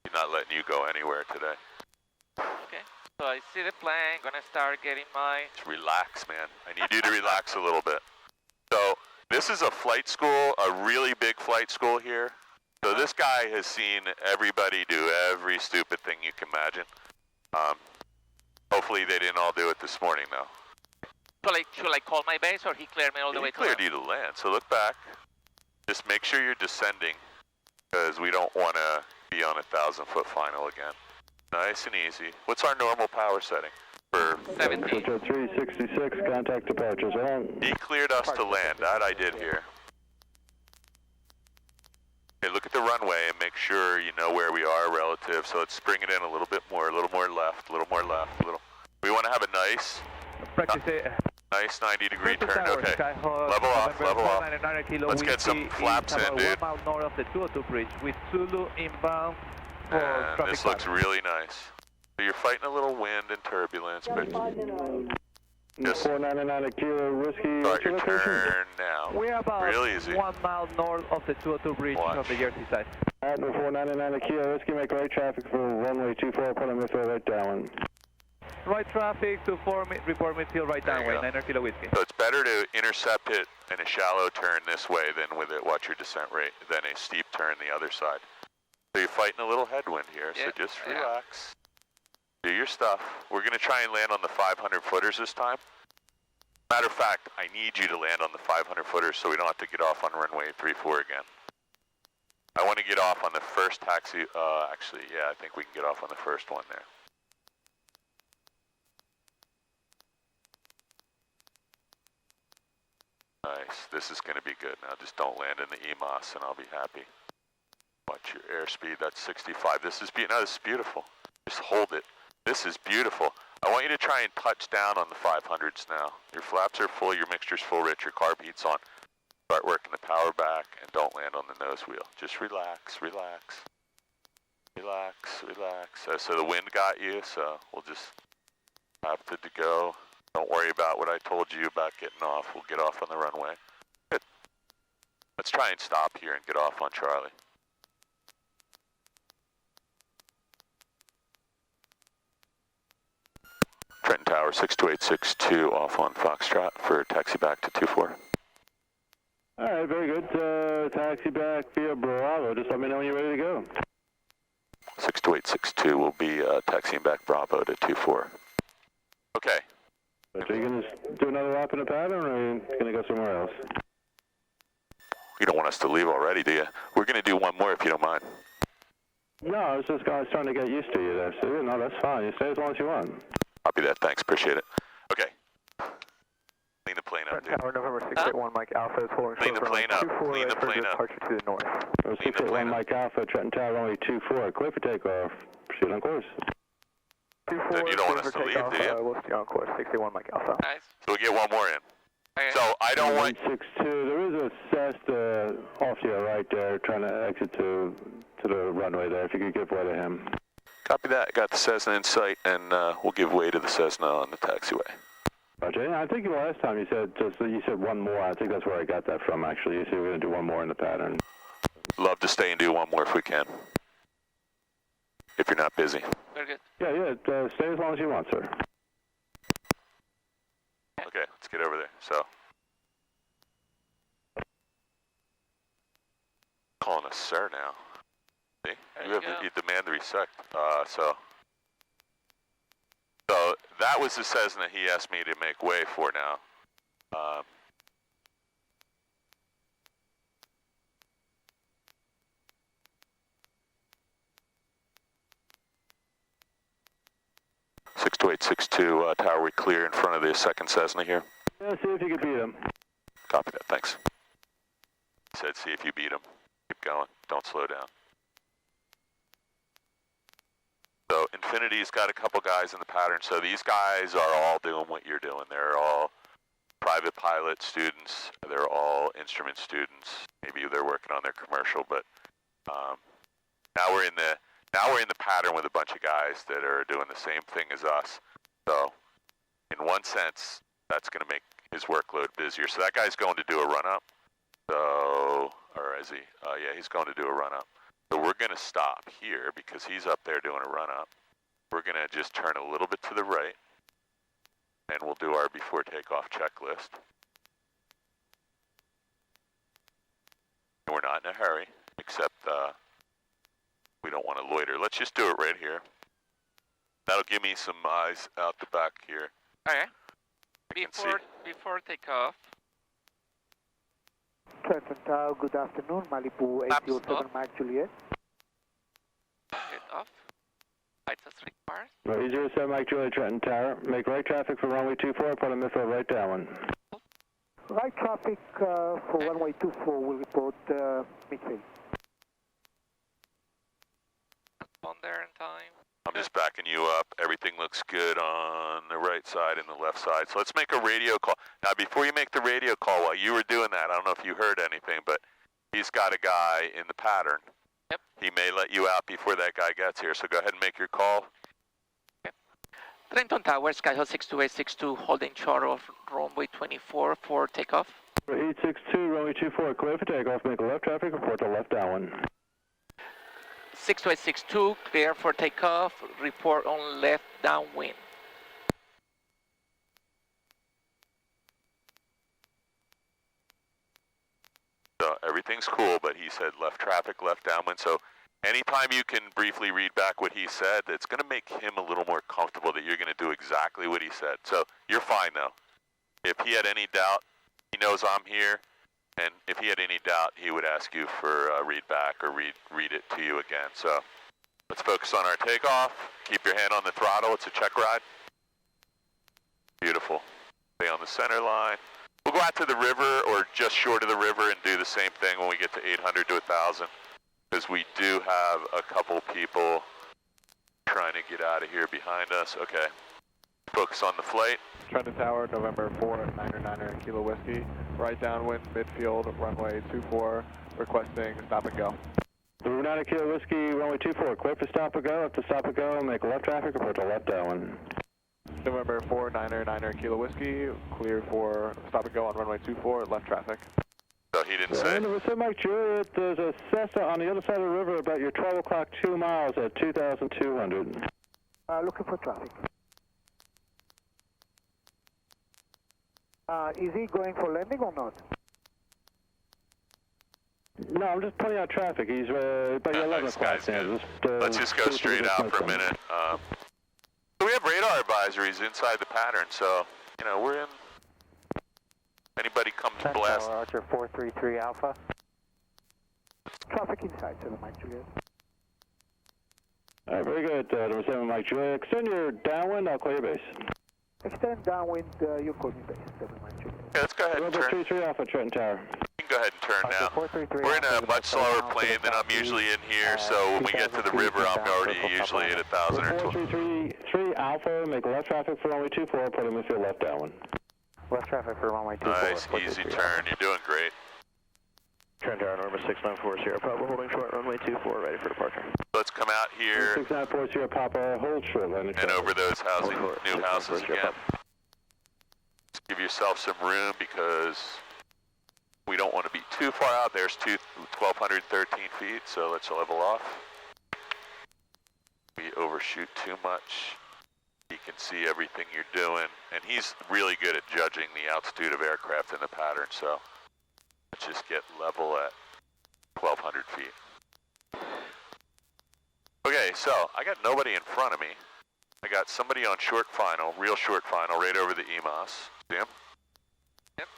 Speaker 2: He's not letting you go anywhere today.
Speaker 3: Okay, so I see the plane, gonna start getting my...
Speaker 2: Just relax, man. I need you to relax a little bit. So this is a flight school, a really big flight school here. So this guy has seen everybody do every stupid thing you can imagine. Hopefully they didn't all do it this morning though.
Speaker 3: Should I call my base or he cleared me all the way to land?
Speaker 2: He cleared you to land, so look back. Just make sure you're descending because we don't want to be on a 1,000-foot final again. Nice and easy. What's our normal power setting? For
Speaker 3: 17.
Speaker 8: 366, contact departures on.
Speaker 2: He cleared us to land, that I did here. Okay, look at the runway and make sure you know where we are relative. So let's bring it in a little bit more, a little more left, a little more left, a little. We want to have a nice, nice 90-degree turn. Okay, level off, level off. Let's get some flaps in, dude.
Speaker 9: 1 mile north of the 202 bridge with Zulu inbound for
Speaker 2: And
Speaker 9: traffic
Speaker 2: this looks really nice. So you're fighting a little wind and turbulence, but just
Speaker 8: 499 a kilo whiskey.
Speaker 2: start your turn now.
Speaker 9: We're about
Speaker 2: Real easy.
Speaker 9: 1 mile north of the 202 bridge
Speaker 2: Watch.
Speaker 9: on the Jersey side.
Speaker 8: Admiral 499 a kilo whiskey, make right traffic for runway 24, put on midfield right down.
Speaker 9: Right traffic to report midfield right
Speaker 2: There you
Speaker 9: downwind,
Speaker 2: go.
Speaker 9: 9 kilo whiskey.
Speaker 2: So it's better to intercept it in a shallow turn this way than with it, watch your descent rate, than a steep turn the other side. So you're fighting a little headwind here, so just relax. Do your stuff. We're going to try and land on the 500-footers this time. Matter of fact, I need you to land on the 500-footers so we don't have to get off on runway 34 again. I want to get off on the first taxi. Actually, yeah, I think we can get off on the first one there. Nice. This is going to be good. Now just don't land in the EMOS and I'll be happy. Watch your airspeed. That's 65. This is beautiful. Just hold it. This is beautiful. I want you to try and touch down on the 500s now. Your flaps are full, your mixture's full, Rich, your carb heat's on. Start working the power back and don't land on the nose wheel. Just relax, relax. Relax, relax. So the wind got you, so we'll just have to go. Don't worry about what I told you about getting off. We'll get off on the runway. Good. Let's try and stop here and get off on Charlie. Trenton Tower, 62862 off on Foxtrot for taxi back to 24.
Speaker 8: All right, very good. Taxi back via Bravo. Just let me know when you're ready to go.
Speaker 2: 62862 will be taxiing back Bravo to 24. Okay.
Speaker 8: So are you going to do another lap in the pattern, or are you going to go somewhere else?
Speaker 2: You don't want us to leave already, do you? We're going to do one more if you don't mind.
Speaker 8: No, I was just trying to get used to you there. So, no, that's fine. You stay as long as you want.
Speaker 2: Copy that. Thanks. Appreciate it. Okay. Clean the plane up, dude.
Speaker 10: Tower, November 681 Mike Alpha is holding
Speaker 2: Clean the plane up. Clean the plane up.
Speaker 10: departure to the north.
Speaker 8: 681 Mike Alpha, Trenton Tower, only 24. Clear for takeoff. Proceed on course.
Speaker 10: 24,
Speaker 2: Then you don't want us to leave, do you?
Speaker 10: We'll stay on course, 61 Mike Alpha.
Speaker 3: Nice.
Speaker 2: So we get one more in.
Speaker 3: Okay.
Speaker 2: So I don't want...
Speaker 8: 162, there is a Cessna off to your right there trying to exit to the runway there, if you could give way to him.
Speaker 2: Copy that. Got the Cessna in sight, and we'll give way to the Cessna on the taxiway.
Speaker 8: Roger. I think last time you said one more. I think that's where I got that from, actually. You said we're going to do one more in the pattern.
Speaker 2: Love to stay and do one more if we can. If you're not busy.
Speaker 3: Very good.
Speaker 8: Yeah, stay as long as you want, sir.
Speaker 2: Okay, let's get over there. So, calling us sir now. See, you demand the respect. So that was the Cessna he asked me to make way for now. 62862, tower, we clear in front of the second Cessna here.
Speaker 8: Yeah, see if you can beat him.
Speaker 2: Copy that, thanks. Said see if you beat him. Keep going, don't slow down. So Infinity's got a couple guys in the pattern, so these guys are all doing what you're doing. They're all private pilot students, they're all instrument students. Maybe they're working on their commercial, but now we're in the pattern with a bunch of guys that are doing the same thing as us. So in one sense, that's going to make his workload busier. So that guy's going to do a run-up. So, or is he? Yeah, he's going to do a run-up. So we're going to stop here because he's up there doing a run-up. We're going to just turn a little bit to the right, and we'll do our before takeoff checklist. And we're not in a hurry, except we don't want to loiter. Let's just do it right here. That'll give me some eyes out the back here.
Speaker 3: Okay. Before takeoff.
Speaker 9: Trenton Tower, good afternoon. Malibu 807 Mike Juliet.
Speaker 3: Get off. Lights as required.
Speaker 8: Right, 807 Mike Juliet, Trenton Tower. Make right traffic for runway 24, put a missile right down.
Speaker 9: Right traffic for runway 24 will report midfield.
Speaker 3: On there in time.
Speaker 2: I'm just backing you up. Everything looks good on the right side and the left side. So let's make a radio call. Now, before you make the radio call, while you were doing that, I don't know if you heard anything, but he's got a guy in the pattern.
Speaker 3: Yep.
Speaker 2: He may let you out before that guy gets here, so go ahead and make your call.
Speaker 3: Okay. Trenton Tower, Skyhawk 62862, holding short of runway 24 for takeoff.
Speaker 8: 862, runway 24, clear for takeoff. Make a left traffic, report to left downwind.
Speaker 3: 62862, clear for takeoff, report on left downwind.
Speaker 2: So everything's cool, but he said left traffic, left downwind. So anytime you can briefly read back what he said, it's going to make him a little more comfortable that you're going to do exactly what he said. So you're fine, though. If he had any doubt, he knows I'm here. And if he had any doubt, he would ask you for read back or read it to you again. So let's focus on our takeoff. Keep your hand on the throttle. It's a check ride. Beautiful. Stay on the center line. We'll go out to the river or just short of the river and do the same thing when we get to 800 to 1,000. Because we do have a couple people trying to get out of here behind us. Okay. Focus on the flight.
Speaker 11: Trenton Tower, November 4, 9er Kilo Whiskey. Right downwind, midfield, runway 24, requesting stop and go.
Speaker 8: 9 Kilo Whiskey, runway 24, clear for stop and go. Up to stop and go, make left traffic, report to left downwind.
Speaker 11: November 4, 9er Kilo Whiskey, clear for stop and go on runway 24, left traffic.
Speaker 2: So he didn't say.
Speaker 8: And with Mike Juliet, there's a Cessna on the other side of the river about your 12 o'clock 2 miles at 2,200.
Speaker 9: Looking for traffic. Is he going for landing or not?
Speaker 8: No, I'm just pointing out traffic. He's about your 11 o'clock.
Speaker 2: Let's just go straight out for a minute. We have radar advisories inside the pattern, so, you know, we're in. Anybody comes blast.
Speaker 9: Roger, 433 Alpha. Traffic inside, 7 Mike Juliet.
Speaker 8: All right, very good. Number 7 Mike Juliet. Extend your downwind, I'll clear your base.
Speaker 9: Extend downwind, you call me base, 7 Mike Juliet.
Speaker 2: Okay, let's go ahead and turn.
Speaker 8: 33 Alpha, Trenton Tower.
Speaker 2: You can go ahead and turn now. We're in a much slower plane than I'm usually in here, so when we get to the river, I'm already usually at 1,000 or
Speaker 8: 433 Alpha, make left traffic for runway 24, put in midfield left downwind.
Speaker 9: Left traffic for runway 24.
Speaker 2: Nice, easy turn. You're doing great.
Speaker 10: Turn tower number 694 Sierra Papa, holding short, runway 24, ready for departure.
Speaker 2: Let's come out here
Speaker 8: 694 Sierra Papa, hold short, landing
Speaker 2: and over those housing,
Speaker 10: Hold short,
Speaker 2: new
Speaker 10: 694
Speaker 2: houses
Speaker 10: Sierra
Speaker 2: again.
Speaker 10: Papa.
Speaker 2: Just give yourself some room because we don't want to be too far out. There's 1,213 feet, so let's level off. We overshoot too much. He can see everything you're doing, and he's really good at judging the altitude of aircraft and the pattern, so let's just get level at 1,200 feet. Okay, so I got nobody in front of me. I got somebody on short final, real short final, right over the EMOS. See him?
Speaker 3: Yep.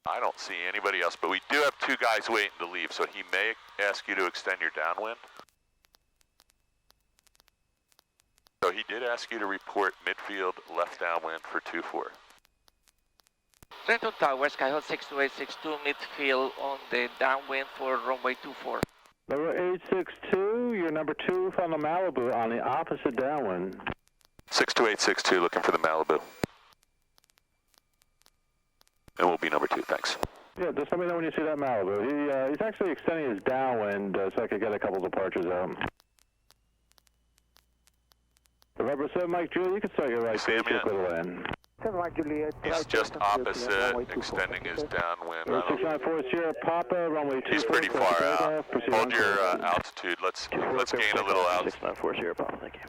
Speaker 2: I don't see anybody else, but we do have two guys waiting to leave, so he may ask you to extend your downwind. So he did ask you to report midfield left downwind for 24.
Speaker 3: Trenton Tower, Skyhawk 62862, midfield on the downwind for runway 24.
Speaker 8: Number 862, you're number 2 from the Malibu on the opposite downwind.
Speaker 2: 62862, looking for the Malibu. And we'll be number 2, thanks.
Speaker 8: Yeah, just let me know when you see that Malibu. He's actually extending his downwind so I could get a couple departures out. November 7 Mike Juliet, you can start your right base with little N.
Speaker 9: 7 Mike Juliet.
Speaker 2: He's just opposite, extending his downwind.
Speaker 8: 694 Sierra Papa, runway 24.
Speaker 2: He's pretty far out. Hold your altitude. Let's gain a little altitude.
Speaker 10: 694 Sierra Papa, thank you.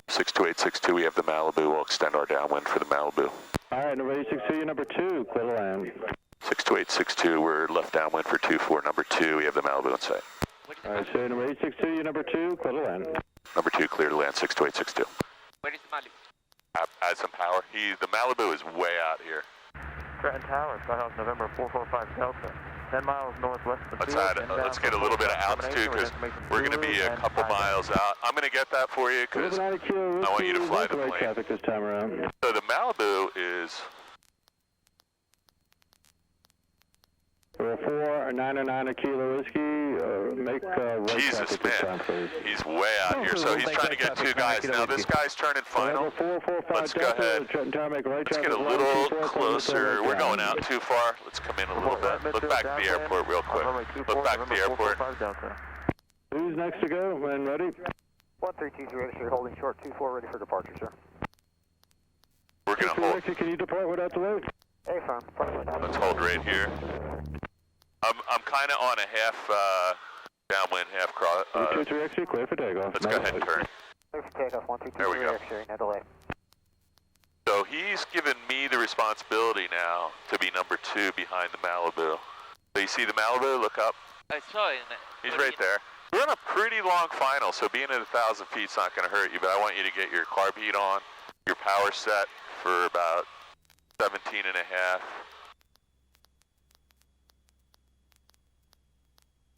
Speaker 2: 62862, we have the Malibu. We'll extend our downwind for the Malibu.
Speaker 8: All right, number 862, you're number 2, little N.
Speaker 2: 62862, we're left downwind for 24. Number 2, we have the Malibu in sight.
Speaker 8: All right, so number 862, you're number 2, little N.
Speaker 2: Number 2, clear to land, 62862.
Speaker 3: Where is Malibu?
Speaker 2: Add some power. The Malibu is way out here.
Speaker 10: Trenton Tower, Skyhawk November 445 Delta. 10 miles northwest of the field.
Speaker 2: Let's get a little bit of altitude because we're going to be a couple miles out. I'm going to get that for you because I want you to fly the plane.
Speaker 8: Traffic this time around.
Speaker 2: So the Malibu is
Speaker 8: 499 kilo whiskey. Make right
Speaker 2: Jesus,
Speaker 8: traffic this
Speaker 2: man.
Speaker 8: time, please.
Speaker 2: He's way out here, so he's trying to get two guys. Now this guy's turning final. Let's go ahead. Let's get a little closer. We're going out too far. Let's come in a little bit. Look back at the airport real quick. Look back at the airport.
Speaker 8: Who's next to go? When ready?
Speaker 9: 1323 registered, holding short 24, ready for departure, sir.
Speaker 2: We're going to hold.
Speaker 8: Can you depart without delay?
Speaker 9: Hey, firm.
Speaker 2: Let's hold right here. I'm kind of on a half downwind, half cross.
Speaker 8: 223 extra, clear for takeoff.
Speaker 2: Let's go ahead and turn.
Speaker 9: Clear for takeoff, 123
Speaker 2: There we go.
Speaker 9: extra, no delay.
Speaker 2: So he's given me the responsibility now to be number 2 behind the Malibu. So you see the Malibu? Look up.
Speaker 3: I saw it.
Speaker 2: He's right there. We're on a pretty long final, so being at 1,000 feet is not going to hurt you, but I want you to get your carb heat on, your power set for about 17 and a half.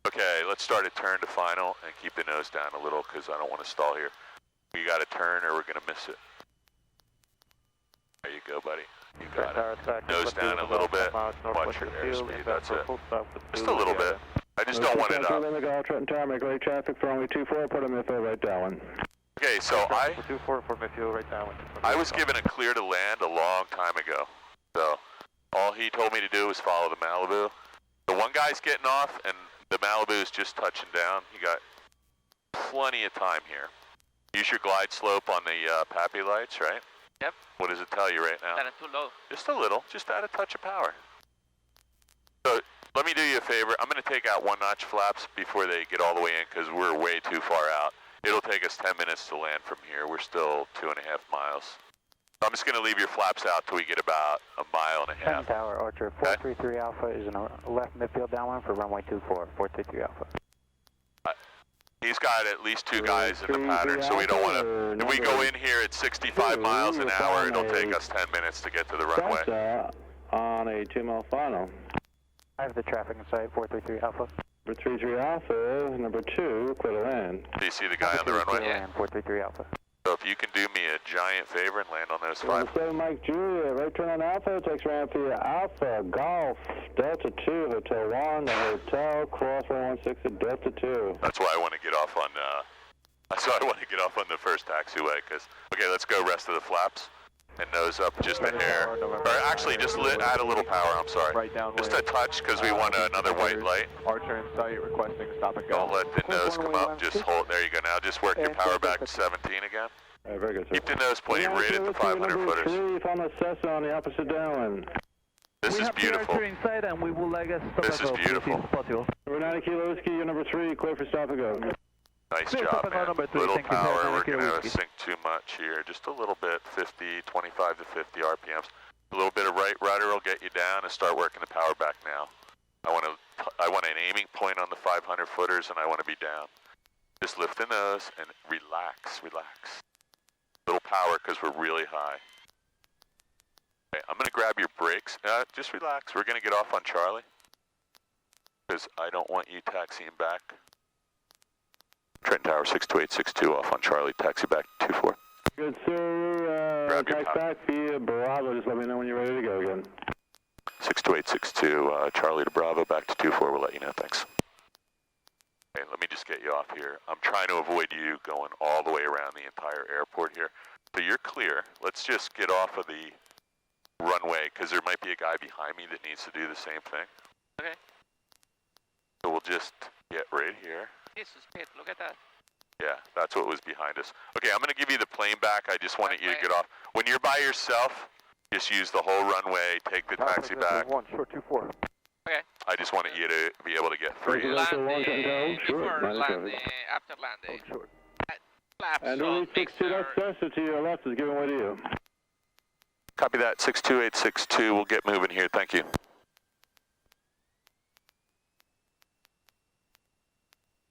Speaker 2: Okay, let's start a turn to final and keep the nose down a little because I don't want to stall here. We got to turn or we're going to miss it. There you go, buddy. You got it. Nose down a little bit. Watch your airspeed. That's it. Just a little bit. I just don't want it up.
Speaker 8: Trenton Tower, make right traffic for only 24, put a midfield right downwind.
Speaker 2: Okay, so I
Speaker 10: was
Speaker 2: given a clear to land a long time ago. So all he told me to do was follow the Malibu. The one guy's getting off and the Malibu is just touching down. You got plenty of time here. Use your glide slope on the PAPI lights, right?
Speaker 3: Yep.
Speaker 2: What does it tell you right now?
Speaker 3: That is too low.
Speaker 2: Just a little. Just add a touch of power. So let me do you a favor. I'm going to take out 1-notch flaps before they get all the way in because we're way too far out. It'll take us 10 minutes to land from here. We're still 2.5 miles. So I'm just going to leave your flaps out till we get about 1.5 miles.
Speaker 9: Trenton Tower, Archer 433 Alpha is in a left midfield downwind for runway 24, 433 Alpha.
Speaker 2: He's got at least 2 guys in the pattern, so we don't want to... If we go in here at 65 miles an hour, it'll take us 10 minutes to get to the runway.
Speaker 8: On a 2-mile final.
Speaker 9: I have the traffic in sight, 433 Alpha.
Speaker 8: 433 Alpha, number 2, clear to land.
Speaker 2: Do you see the guy on the runway?
Speaker 9: Yeah. 433 Alpha.
Speaker 2: So if you can do me a giant favor and land on those 5.
Speaker 8: 7 Mike Julia, right turn on Alpha, takes ramp for Alpha, Golf, Delta 2, Hotel 1, the Hotel, cross 116 at Delta 2.
Speaker 2: That's why I want to get off on, the first taxiway, because, okay, let's go rest of the flaps. and nose up just a hair. Or actually, just add a little power, I'm sorry.
Speaker 11: Right downwind.
Speaker 2: Just a touch, because we want another white light.
Speaker 11: Archer in sight, requesting stop and go.
Speaker 2: Don't let the nose come up, just hold, there you go. Now just work your power back to 17 again.
Speaker 8: Very good, sir.
Speaker 2: Keep the nose pointing right at the 500 footers.
Speaker 8: On the Cessna on the opposite downwind.
Speaker 2: This is beautiful.
Speaker 9: Inside and we would like a stop
Speaker 2: This is beautiful.
Speaker 8: Number 90 Kilo Whiskey, you're number 3, clear for stop and go.
Speaker 2: Nice job, man. Little power, we're going to sink too much here. Just a little bit, 25 to 50 RPMs. A little bit of right rudder will get you down and start working the power back now. I want an aiming point on the 500 footers and I want to be down. Just lift the nose and relax, relax. Little power because we're really high. Okay, I'm going to grab your brakes. Just relax. We're going to get off on Charlie because I don't want you taxiing back. Trenton Tower 62862 off on Charlie, taxi back to 24.
Speaker 8: Good, sir. Taxi back via Bravo. Just let me know when you're ready to go again.
Speaker 2: 62862, Charlie to Bravo, back to 24. We'll let you know. Thanks. Okay, let me just get you off here. I'm trying to avoid you going all the way around the entire airport here. So you're clear. Let's just get off of the runway because there might be a guy behind me that needs to do the same thing.
Speaker 3: Okay.
Speaker 2: So we'll just get right here.
Speaker 3: Jesus, Pete, look at that.
Speaker 2: Yeah, that's what was behind us. Okay, I'm going to give you the plane back. I just wanted you to get off. When you're by yourself, just use the whole runway, take the taxi back.
Speaker 4: 1, short 24.
Speaker 3: Okay.
Speaker 2: I just wanted you to be able to get through.
Speaker 3: Landing, before landing, after landing. Flaps
Speaker 8: and
Speaker 3: on,
Speaker 8: only 62, that's Cessna to your left is giving way to you.
Speaker 2: Copy that, 62862. We'll get moving here. Thank you.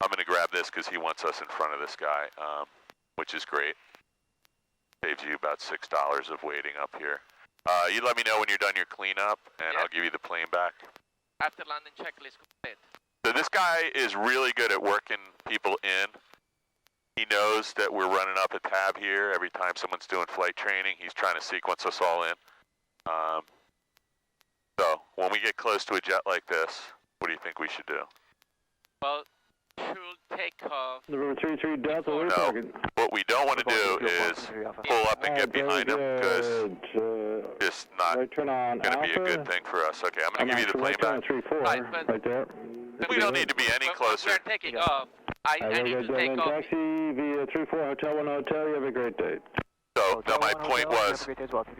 Speaker 2: I'm going to grab this because he wants us in front of this guy, which is great. Saves you about $6 of waiting up here. You let me know when you're done your cleanup, and I'll give you the plane back.
Speaker 3: After landing checklist complete.
Speaker 2: So this guy is really good at working people in. He knows that we're running up a tab here every time someone's doing flight training. He's trying to sequence us all in. So when we get close to a jet like this, what do you think we should do?
Speaker 3: Well, should take off.
Speaker 8: Number 33 Delta,
Speaker 2: no, what we don't want to do is pull up and get behind him because it's not going to be a good thing for us. Okay, I'm going to give you the plane back.
Speaker 8: Right there.
Speaker 2: We don't need to be any closer.
Speaker 3: We're taking off. I need to take off.
Speaker 8: Taxi via 34 Hotel 1 Hotel. You have a great day.
Speaker 2: So now my point was,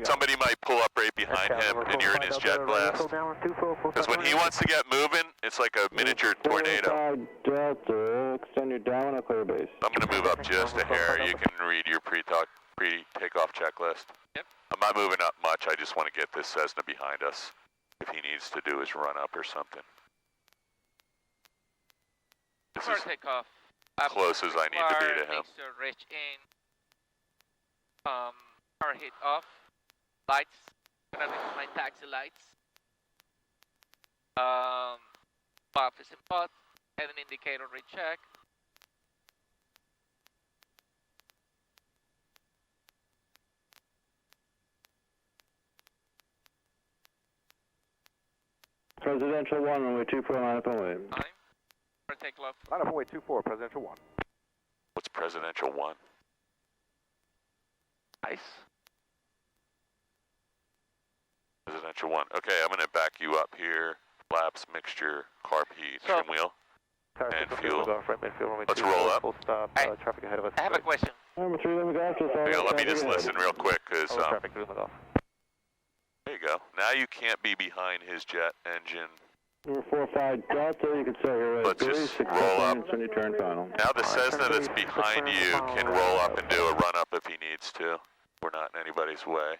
Speaker 2: somebody might pull up right behind him and you're in his jet blast. Because when he wants to get moving, it's like a miniature tornado.
Speaker 8: Delta, extend your down and clear base.
Speaker 2: I'm going to move up just a hair. You can read your pre-takeoff checklist.
Speaker 3: Yep.
Speaker 2: I'm not moving up much. I just want to get this Cessna behind us if he needs to do his run up or something. This is as close as I need to be to him.
Speaker 3: Reach in. Power heat off. Lights. Gonna be my taxi lights. Buff is in pot. Head and indicator recheck.
Speaker 8: Presidential 1, runway 24, line up and wait.
Speaker 3: Time. For take left.
Speaker 4: Line up and wait 24, Presidential 1.
Speaker 2: What's Presidential 1?
Speaker 3: Nice.
Speaker 2: Presidential 1. Okay, I'm going to back you up here. Flaps, mixture, carb heat, trim wheel, and fuel. Let's roll up.
Speaker 3: Traffic ahead of us. I have a question.
Speaker 8: Number 3, let me go.
Speaker 2: Let me just listen real quick, because
Speaker 10: traffic, there
Speaker 2: you go. Now you can't be behind his jet engine.
Speaker 8: Number 45 Delta, you can set your rate.
Speaker 2: Let's just roll up.
Speaker 8: When you turn final.
Speaker 2: Now the Cessna that's behind you can roll up and do a run up if he needs to. We're not in anybody's way.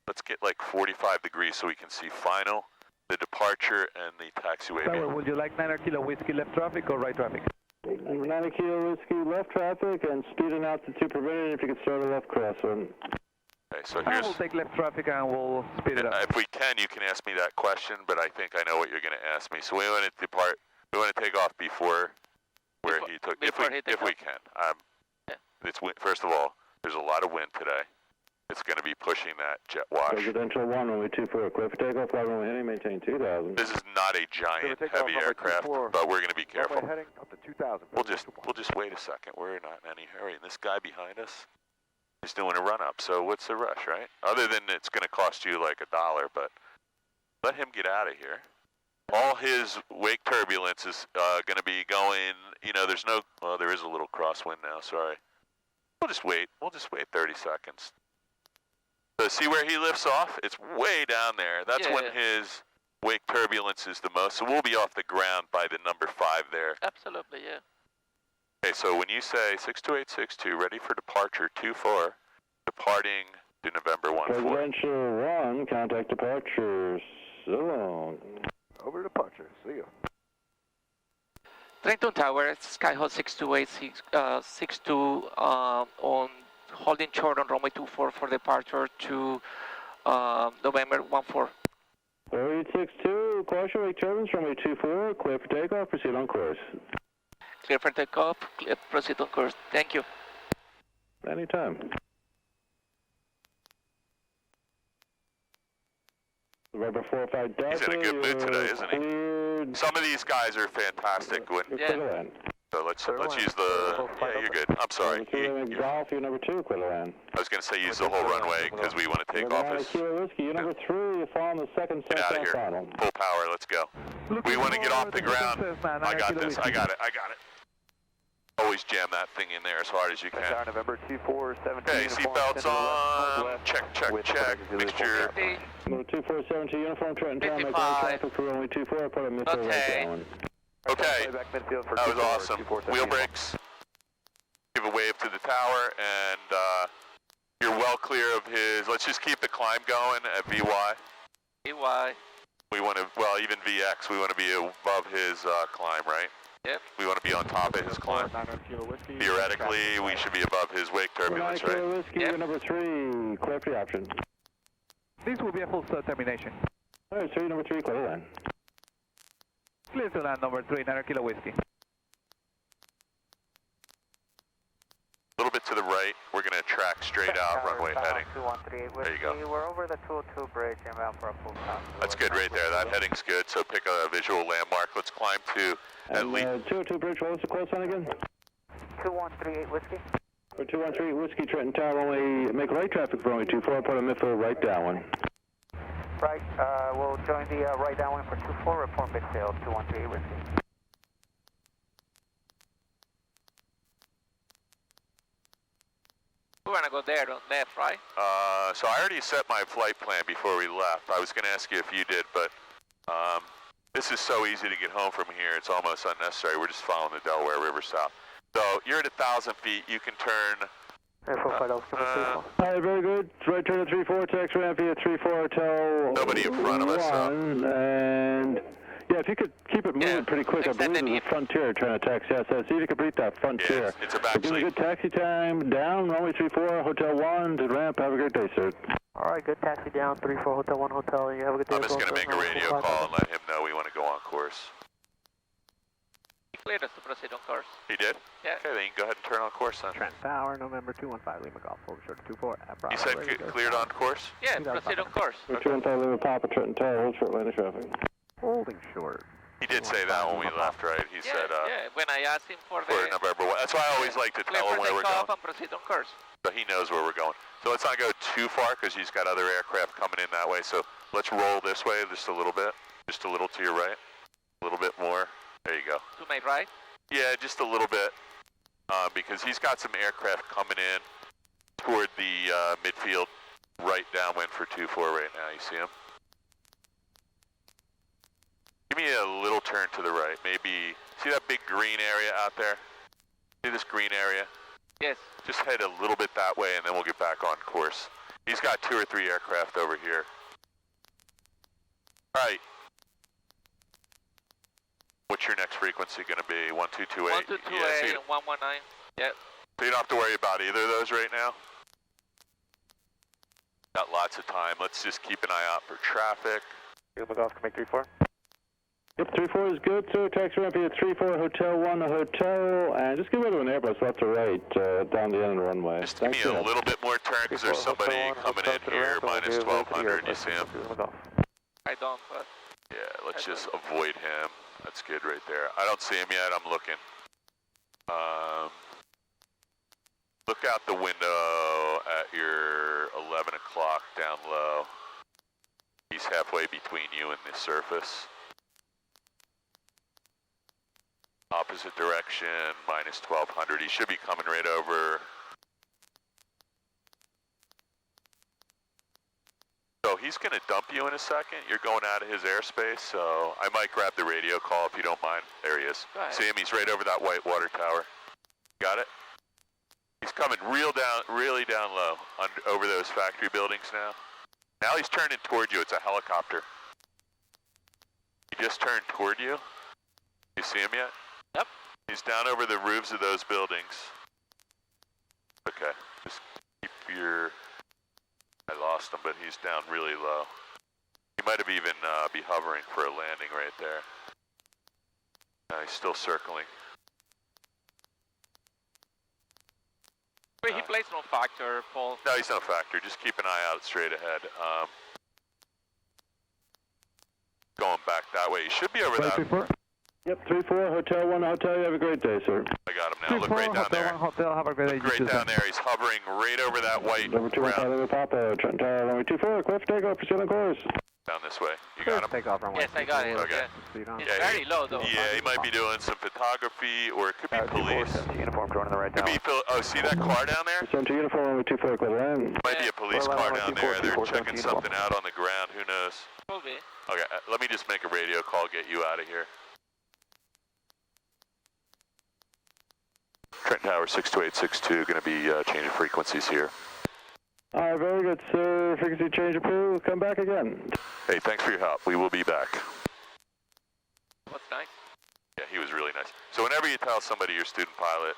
Speaker 2: Let's get like 45 degrees so we can see final, the departure, and the taxiway.
Speaker 9: Tower, would you like 9 Kilo Whiskey left traffic or right traffic?
Speaker 8: 9 Kilo Whiskey left traffic and speeding out to 2 permitted if you could start a left crosswind.
Speaker 2: Okay, so here's...
Speaker 9: We'll take left traffic and we'll speed it up.
Speaker 2: If we can, you can ask me that question, but I think I know what you're going to ask me. So we want to depart, we want to take off before where he took, if we can. It's, first of all, there's a lot of wind today. It's going to be pushing that jet wash.
Speaker 8: Presidential 1, runway 24, clear for takeoff, flight runway heading, maintain 2000.
Speaker 2: This is not a giant heavy aircraft, but we're going to be careful.
Speaker 4: Heading up to 2000.
Speaker 2: We'll just wait a second. We're not in any hurry. And this guy behind us, He's doing a run-up, so what's the rush, right? Other than it's going to cost you like $1, but let him get out of here. All his wake turbulence is going to be going, you know, there's no, well, there is a little crosswind now, sorry. We'll just wait 30 seconds. So see where he lifts off? It's way down there. That's when his wake turbulence is the most. So we'll be off the ground by the number 5 there.
Speaker 3: Absolutely, yeah.
Speaker 2: Okay, so when you say 62862, ready for departure 24, departing to November 14.
Speaker 8: Presidential 1, contact departure. So long.
Speaker 11: Over departure. See you.
Speaker 3: Trenton Tower, Skyhawk 62 on holding short on runway 24 for departure to November 14.
Speaker 8: 862, caution, wake turbulence, runway 24, clear for takeoff, proceed on course.
Speaker 3: Clear for takeoff, proceed on course. Thank you.
Speaker 8: Anytime. November 45 Delta.
Speaker 2: He's in a good mood today, isn't he?
Speaker 8: Cleared.
Speaker 2: Some of these guys are fantastic.
Speaker 3: Yeah.
Speaker 2: So let's use the, yeah, you're good. I'm sorry.
Speaker 8: Golf, you're number 2, Quillan.
Speaker 2: I was going to say use the whole runway because we want to take off as...
Speaker 8: Whiskey, you're number 3, you're following the second
Speaker 2: Get out of here.
Speaker 8: final.
Speaker 2: Full power, let's go. We want to get off the ground. I got this, I got it. Always jam that thing in there as hard as you can.
Speaker 4: November 2417.
Speaker 2: Okay, seatbelts on. Check. Mixture.
Speaker 8: Number 2472, uniform, Trenton Tower, make right traffic for runway 24, put a missile right down.
Speaker 2: Okay, that was awesome. Wheel brakes. Give a wave to the tower, and you're well clear of his. Let's just keep the climb going at VY.
Speaker 3: VY.
Speaker 2: We want to, well, even VX, we want to be above his climb, right?
Speaker 3: Yep.
Speaker 2: We want to be on top of his climb. Theoretically, we should be above his wake turbulence, right?
Speaker 8: Whiskey, yep. Number 3, clear for the option.
Speaker 9: This will be a full termination.
Speaker 8: All right, so number 3, clear land.
Speaker 9: Clear to land, number 3, 9 Kilo Whiskey.
Speaker 2: A little bit to the right, we're going to track straight out, runway heading.
Speaker 4: 2138 Whiskey.
Speaker 2: There you go.
Speaker 4: We're over the 202 bridge and bound for a full stop.
Speaker 2: That's good right there, that heading's good, so pick a visual landmark. Let's climb to at least...
Speaker 8: 202 bridge, what was the close one again?
Speaker 4: 2138 Whiskey.
Speaker 8: For 213 Whiskey, Trenton Tower, only make right traffic for only 24, put a missile right downwind.
Speaker 4: Right, we'll join the right downwind for 24, report midfield, 2138 Whiskey.
Speaker 3: We're gonna go there on left, right?
Speaker 2: So I already set my flight plan before we left. I was gonna ask you if you did, but this is so easy to get home from here, it's almost unnecessary. We're just following the Delaware River south. So you're at 1,000 feet, you can turn...
Speaker 8: All right, very good. Right turn to 34, taxi ramp via 34 Hotel.
Speaker 2: Nobody in front of us,
Speaker 8: and yeah, if you could keep it moving pretty quick, I believe there's a Frontier trying to taxi us. See if you can beat that Frontier.
Speaker 2: It's about
Speaker 8: give me a good taxi time down, runway 34, Hotel 1 to ramp. Have a great day, sir.
Speaker 9: All right, good taxi down, 34 Hotel 1 Hotel. You have a good day.
Speaker 2: I'm just going to make a radio call and let him know we want to go on course.
Speaker 3: He cleared us to proceed on course.
Speaker 2: He did?
Speaker 3: Yeah.
Speaker 2: Okay, then you can go ahead and turn on course then.
Speaker 9: Trent Tower, November 215, Lima Golf, hold short 24.
Speaker 2: You said cleared on course?
Speaker 3: Yeah, proceed on course.
Speaker 8: 215 Lima Papa, Trenton Tower, hold short line of traffic.
Speaker 9: Holding short.
Speaker 2: He did say that when we left, right? He said,
Speaker 3: yeah, when I asked him for the...
Speaker 2: November 1. That's why I always like to tell him where we're going.
Speaker 3: And proceed on course.
Speaker 2: So he knows where we're going. So let's not go too far because he's got other aircraft coming in that way. So let's roll this way just a little bit. Just a little to your right. A little bit more. There you go.
Speaker 3: To my right?
Speaker 2: Yeah, just a little bit. Because he's got some aircraft coming in toward the midfield right downwind for 24 right now. You see him? Give me a little turn to the right. Maybe, see that big green area out there? See this green area?
Speaker 3: Yes.
Speaker 2: Just head a little bit that way and then we'll get back on course. He's got 2 or 3 aircraft over here. All right. What's your next frequency going to be? 1228?
Speaker 3: 1228 and 119. Yep.
Speaker 2: So you don't have to worry about either of those right now? Got lots of time. Let's just keep an eye out for traffic.
Speaker 10: Lima Golf, can make 34.
Speaker 8: Yep, 34 is good, sir. Taxi ramp here, 34 Hotel 1 the hotel, and just give it to an Airbus left to right down the end of the runway.
Speaker 2: Just give me a little bit more turn because there's somebody coming in here, minus 1200. You see him?
Speaker 3: I don't, but...
Speaker 2: Yeah, let's just avoid him. That's good right there. I don't see him yet. I'm looking. Look look out the window at your 11 o'clock down low. He's halfway between you and the surface. Opposite direction, minus 1200. He should be coming right over. So he's going to dump you in a second. You're going out of his airspace, so I might grab the radio call if you don't mind. There he is. See him? He's right over that white water tower. Got it? He's coming really down low, over those factory buildings now. Now he's turning toward you. It's a helicopter. He just turned toward you. You see him yet?
Speaker 3: Yep.
Speaker 2: He's down over the roofs of those buildings. Okay. Just keep your... I lost him, but he's down really low. He might have even be hovering for a landing right there. He's still circling.
Speaker 3: Wait, he plays no factor, Paul.
Speaker 2: No, he's no factor. Just keep an eye out straight ahead. Going back that way. He should be over that.
Speaker 8: Yep, 3-4, Hotel 1 Hotel. You have a great day, sir.
Speaker 2: I got him now. Look right down there.
Speaker 9: Hotel, have a great day.
Speaker 2: Look right down there. He's hovering right over that white
Speaker 8: Number 215, Number Papa, Trent Tower, runway 24, cliff takeoff, proceed on course.
Speaker 2: Down this way. You got him?
Speaker 9: Take off runway.
Speaker 3: Yes, I got it.
Speaker 2: Okay.
Speaker 3: It's very low, though.
Speaker 2: Yeah, he might be doing some photography, or it could be police.
Speaker 9: Uniform drone in the right
Speaker 2: Could be, see that car down there?
Speaker 8: Send to uniform, runway 24, clear land.
Speaker 2: Might be a police car down there. They're checking something out on the ground. Who knows?
Speaker 3: Could be.
Speaker 2: Okay, let me just make a radio call, get you out of here. Trent Tower 62862, going to be changing frequencies here.
Speaker 8: All right, very good, sir. Frequency change approved. Come back again.
Speaker 2: Hey, thanks for your help. We will be back.
Speaker 3: What's nice?
Speaker 2: Yeah, he was really nice. So whenever you tell somebody you're a student pilot,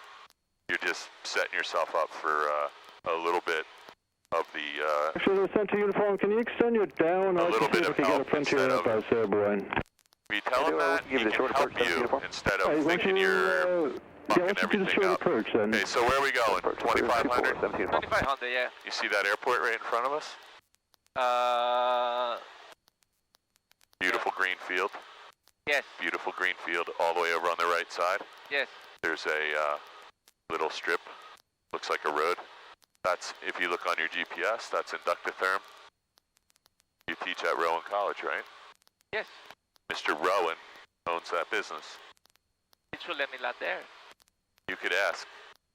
Speaker 2: you're just setting yourself up for a little bit of the...
Speaker 8: Actually, sent to uniform, can you extend your down?
Speaker 2: A little bit of help instead of...
Speaker 8: If
Speaker 2: you tell him that, he can help you instead of thinking you're...
Speaker 8: Yeah, let's do the short approach then.
Speaker 2: Okay, so where are we going? 2500?
Speaker 3: 2500, yeah.
Speaker 2: You see that airport right in front of us? Beautiful green field.
Speaker 3: Yes.
Speaker 2: Beautiful green field all the way over on the right side.
Speaker 3: Yes.
Speaker 2: There's a little strip, looks like a road. That's, if you look on your GPS, that's Inductotherm. You teach at Rowan College, right?
Speaker 3: Yes.
Speaker 2: Mr. Rowan owns that business.
Speaker 3: It should let me land there.
Speaker 2: You could ask.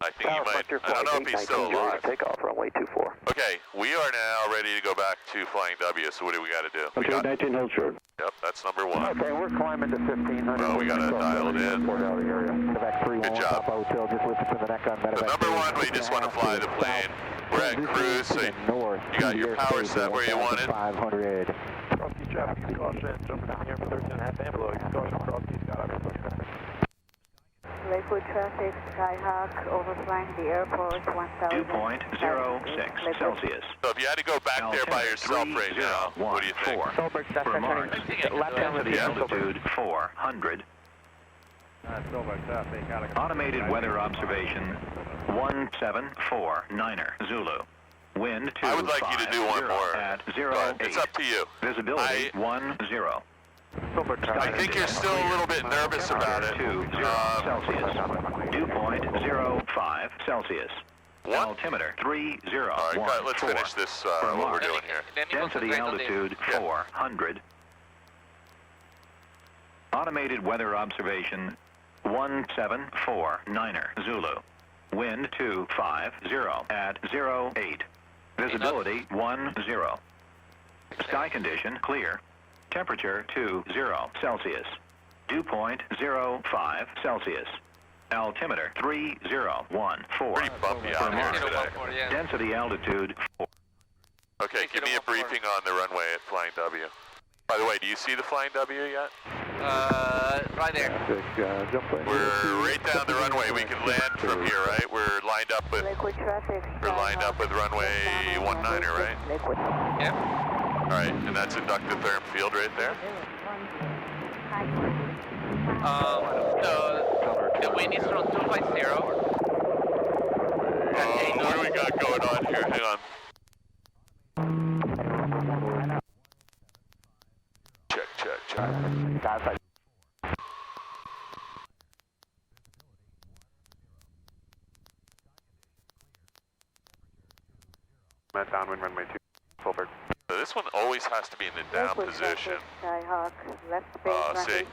Speaker 2: I think he might. I don't know if he's still alive.
Speaker 9: Takeoff runway 24.
Speaker 2: Okay, we are now ready to go back to Flying W, so what do we got to do? We got
Speaker 8: 19, hold short.
Speaker 2: Yep, that's number one.
Speaker 9: Okay, we're climbing to 1500.
Speaker 2: Well, we got to dial it in. Good job. So number one, we just want to fly the plane. We're at cruise, so you got your power set where you want it.
Speaker 9: 500. Cross-East traffic, use caution. Jumping down here for 13.5 Ambulance. Use caution, Cross-East, got out of
Speaker 6: Lakewood traffic, Skyhawk, overflying the airport, 1000.
Speaker 7: 2.06 Celsius.
Speaker 2: So if you had to go back there by yourself right now, what do you think?
Speaker 7: For March, density altitude 400. Automated weather observation 1749er Zulu. Wind 250
Speaker 2: I would like you to do one more,
Speaker 7: at
Speaker 2: but
Speaker 7: 08.
Speaker 2: it's up to you.
Speaker 7: Visibility 10.
Speaker 2: I think you're still a little bit nervous about it.
Speaker 7: 20 Celsius. Dew point 05 Celsius. Altimeter 301.
Speaker 2: All right, let's finish this, what we're doing here.
Speaker 7: Density altitude 400. Automated weather observation 1749er Zulu. Wind 250 at 08. Visibility 10. Sky condition clear. Temperature 20 Celsius. Dew point 05 Celsius. Altimeter 3014.
Speaker 2: Pretty bumpy out here today.
Speaker 7: Density altitude 4.
Speaker 2: Okay, give me a briefing on the runway at Flying W. By the way, do you see the Flying W yet?
Speaker 3: Right there.
Speaker 2: We're right down the runway. We can land from here, right? We're lined up with runway 19er, right?
Speaker 3: Yep.
Speaker 2: All right, and that's Inductotherm field right there.
Speaker 3: The wind is from 250.
Speaker 2: What do we got going on here? Hang on. Check. This one always has to be in the down position.
Speaker 6: Skyhawk, left base,
Speaker 2: See,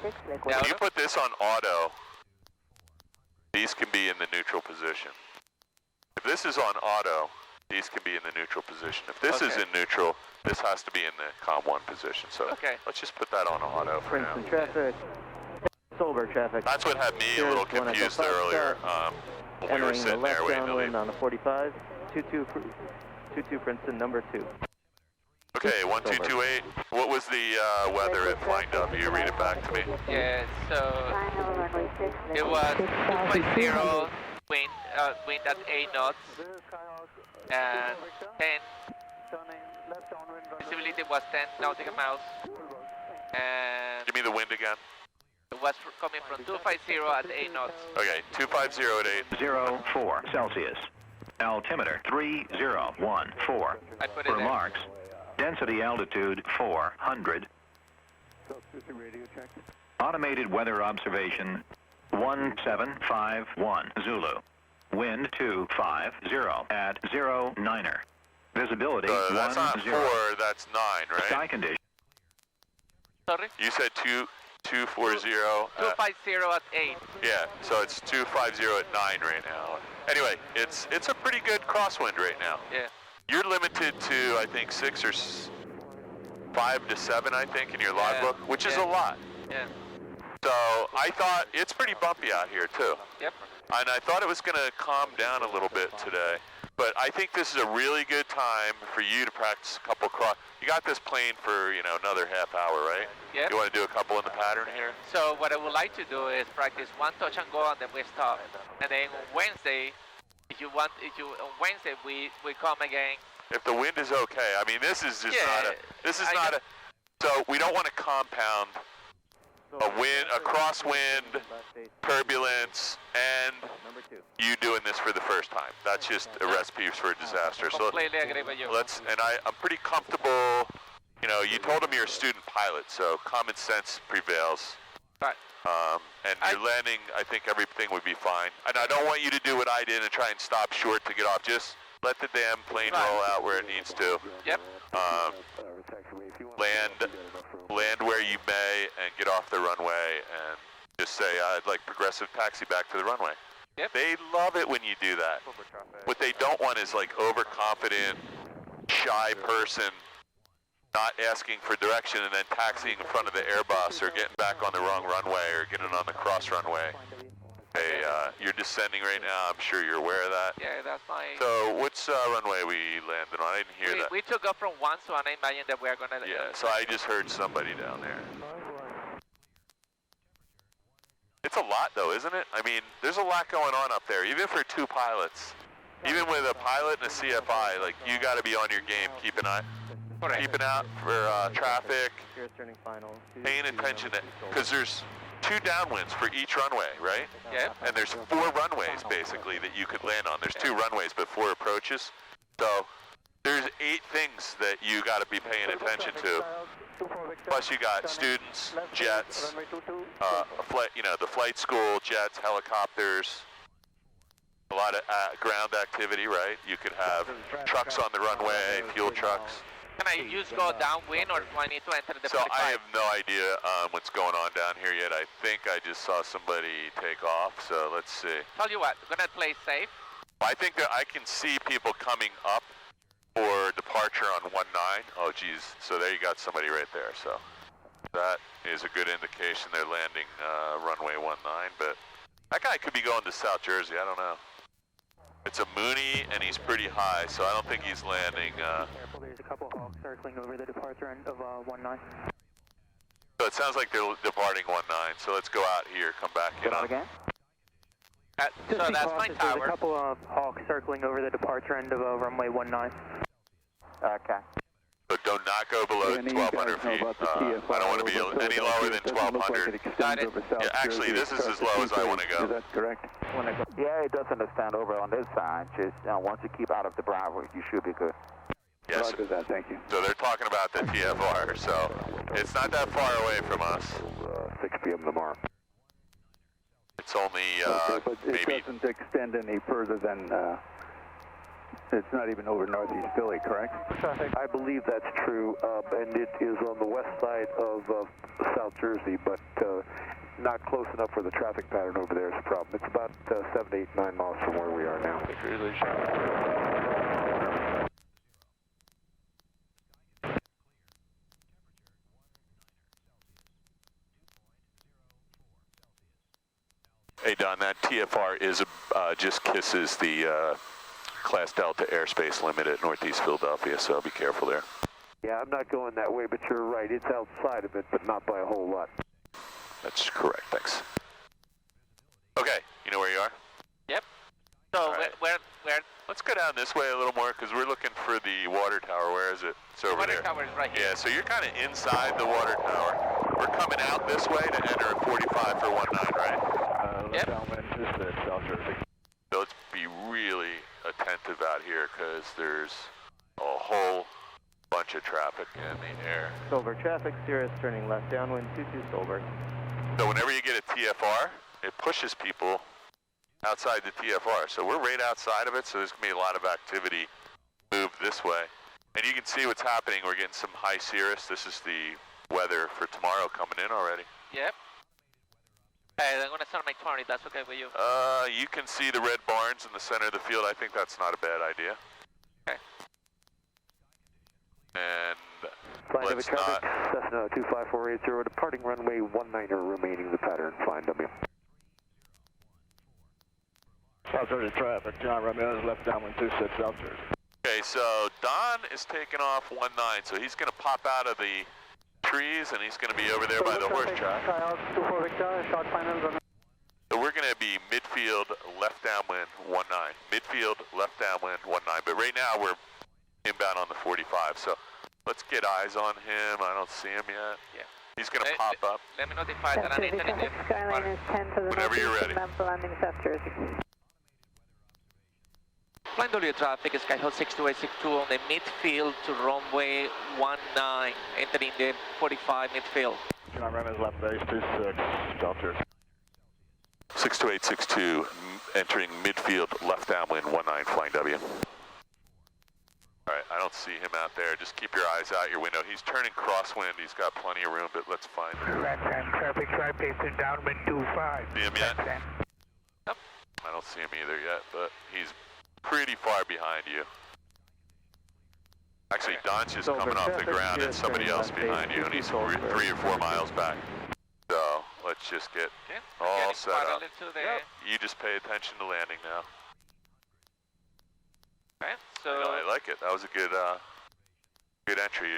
Speaker 2: if you put this on auto, these can be in the neutral position. If this is on auto, these can be in the neutral position. If this is in neutral, this has to be in the COM1 position. So let's just put that on auto for now.
Speaker 10: Princeton traffic. Solberg traffic.
Speaker 2: That's what had me a little confused earlier when we were sitting there waiting to leave.
Speaker 10: On the 45, 22 Princeton, number 2.
Speaker 2: Okay, 1228. What was the weather at Flying W? You read it back to me.
Speaker 3: Yeah, so it was 2.0 wind at 8 knots and 10. Visibility was 10 nautical miles. And
Speaker 2: give me the wind again.
Speaker 3: It was coming from 250 at 8 knots.
Speaker 2: Okay, 250 at 8.
Speaker 7: 04 Celsius. Altimeter 3014.
Speaker 3: I put it
Speaker 7: For
Speaker 3: there.
Speaker 7: marks. Density altitude 400. Automated weather observation 1751 Zulu. Wind 250 at 09er. Visibility
Speaker 2: that's
Speaker 7: 10.
Speaker 2: not 4, that's 9, right?
Speaker 7: Sky condition.
Speaker 3: Sorry?
Speaker 2: You said 240.
Speaker 3: 250 at 8.
Speaker 2: Yeah, so it's 250 at 9 right now. Anyway, it's a pretty good crosswind right now.
Speaker 3: Yeah.
Speaker 2: You're limited to, I think, 6 or 5 to 7, I think, in your logbook, which is a lot.
Speaker 3: Yeah.
Speaker 2: So I thought it's pretty bumpy out here too.
Speaker 3: Yep.
Speaker 2: And I thought it was going to calm down a little bit today. But I think this is a really good time for you to practice a couple cross. You got this plane for, another half hour, right?
Speaker 3: Yeah.
Speaker 2: You want to do a couple in the pattern here?
Speaker 3: So what I would like to do is practice one touch and go and then we stop. And then on Wednesday, on Wednesday we come again.
Speaker 2: If the wind is okay. I mean, this is just so we don't want to compound a crosswind, turbulence, and you doing this for the first time. That's just a recipe for a disaster. So
Speaker 3: Completely agree with you.
Speaker 2: I'm pretty comfortable. You told him you're a student pilot, so common sense prevails.
Speaker 3: Right.
Speaker 2: And you're landing, I think everything would be fine. And I don't want you to do what I did and try and stop short to get off. Just let the damn plane roll out where it needs to.
Speaker 3: Yep.
Speaker 2: Land where you may and get off the runway and just say, I'd like progressive taxi back to the runway.
Speaker 3: Yep.
Speaker 2: They love it when you do that. What they don't want is like overconfident, shy person not asking for direction and then taxiing in front of the Airbus or getting back on the wrong runway or getting on the cross runway. Hey, you're descending right now. I'm sure you're aware of that.
Speaker 3: Yeah, that's fine.
Speaker 2: So, which runway we landed on? I didn't hear that.
Speaker 3: We took off from 1, so I imagine that we're going to...
Speaker 2: Yeah, so I just heard somebody down there. It's a lot, though, isn't it? I mean, there's a lot going on up there, even for 2 pilots. Even with a pilot and a CFI, like, you got to be on your game, keeping out for traffic, paying attention to... Because there's 2 downwinds for each runway, right?
Speaker 3: Yeah.
Speaker 2: And there's 4 runways, basically, that you could land on. There's 2 runways, but 4 approaches. So there's 8 things that you got to be paying attention to. Plus you got students, jets, the flight school, jets, helicopters, a lot of ground activity, right? You could have trucks on the runway, fuel trucks.
Speaker 3: Can I go downwind or do I need to enter the 45?
Speaker 2: So I have no idea what's going on down here yet. I think I just saw somebody take off, so let's see.
Speaker 3: Tell you what, we're going to play safe.
Speaker 2: I think that I can see people coming up for departure on 19. Oh, geez. So there you got somebody right there. So that is a good indication they're landing runway 19. But that guy could be going to South Jersey. I don't know. It's a Mooney, and he's pretty high, so I don't think he's landing.
Speaker 9: There's a couple of hawks circling over the departure end of 19.
Speaker 2: So it sounds like they're departing 19. So let's go out here, come back in on.
Speaker 9: Again?
Speaker 3: So that's my tower.
Speaker 9: There's a couple of hawks circling over the departure end of runway 19.
Speaker 6: Okay.
Speaker 2: So do not go below 1,200 feet. I don't want to be any lower than 1,200.
Speaker 3: Got it.
Speaker 2: Yeah, actually, this is as low as I want to go.
Speaker 8: Is that correct?
Speaker 6: Yeah, it does understand over on this side. Just once you keep out of the Bravo, you should be good.
Speaker 2: Yes.
Speaker 8: Roger that, thank you.
Speaker 2: So they're talking about the TFR, so it's not that far away from us.
Speaker 8: 6 p.m. tomorrow.
Speaker 2: It's only
Speaker 8: okay, but it
Speaker 2: maybe...
Speaker 8: doesn't extend any further than
Speaker 4: It's not even over northeast Philly, correct?
Speaker 6: I believe that's true, and it is on the west side of South Jersey, but not close enough for the traffic pattern over there is a problem. It's about 7, 8, 9 miles from where we are now.
Speaker 2: Hey Don, that TFR is just kisses the Class Delta airspace limit at Northeast Philadelphia, so be careful there.
Speaker 6: Yeah, I'm not going that way, but you're right. It's outside of it, but not by a whole lot.
Speaker 2: That's correct, thanks. Okay, you know where you are?
Speaker 3: Yep. So
Speaker 2: right.
Speaker 3: where?
Speaker 2: Let's go down this way a little more, because we're looking for the water tower. Where is it? It's over there.
Speaker 3: The water tower is right here.
Speaker 2: Yeah, so you're kind of inside the water tower. We're coming out this way to enter at 45 for 19, right?
Speaker 3: Yep.
Speaker 2: So let's be really attentive out here, because there's a whole bunch of traffic in the air.
Speaker 10: Silver, traffic, Cirrus turning left downwind, 22 Silver.
Speaker 2: So whenever you get a TFR, it pushes people outside the TFR. So we're right outside of it, so there's going to be a lot of activity move this way. And you can see what's happening. We're getting some high cirrus. This is the weather for tomorrow coming in already.
Speaker 3: Yep. Hey, I'm going to start my 20. That's okay with you?
Speaker 2: You can see the red barns in the center of the field. I think that's not a bad idea.
Speaker 3: Okay.
Speaker 2: And
Speaker 6: Flying
Speaker 2: let's
Speaker 6: traffic,
Speaker 2: not...
Speaker 6: Cessna 25480, departing runway 19er, remaining the pattern, flying W.
Speaker 11: South Jersey traffic, John Ramirez, left downwind 26, South Jersey.
Speaker 2: Okay, so Don is taking off 19, so he's going to pop out of the trees and he's going to be over there by the horse track. So we're going to be midfield, left downwind 19. Midfield, left downwind 19. But right now we're inbound on the 45, so let's get eyes on him. I don't see him yet.
Speaker 3: Yeah.
Speaker 2: He's going to pop up.
Speaker 3: Let me notify that I'm entering the...
Speaker 1: Skyline is 10 to the
Speaker 2: Whenever you're ready.
Speaker 1: landing South Jersey.
Speaker 3: Flying W traffic, Skyhawk 62862 on the midfield to runway 19, entering the 45 midfield.
Speaker 11: John Ramirez, left base 26, South Jersey.
Speaker 2: 62862, entering midfield, left downwind 19, flying W. All right, I don't see him out there. Just keep your eyes out your window. He's turning crosswind. He's got plenty of room, but let's find him.
Speaker 12: Left hand traffic, right base to downwind 25.
Speaker 2: See him yet?
Speaker 3: Nope.
Speaker 2: I don't see him either yet, but he's pretty far behind you. Actually, Don's just coming off the ground and somebody else behind you, and he's 3 or 4 miles back. So let's just get all set up. You just pay attention to landing now.
Speaker 3: Okay, so
Speaker 2: I like it. That was a good entry.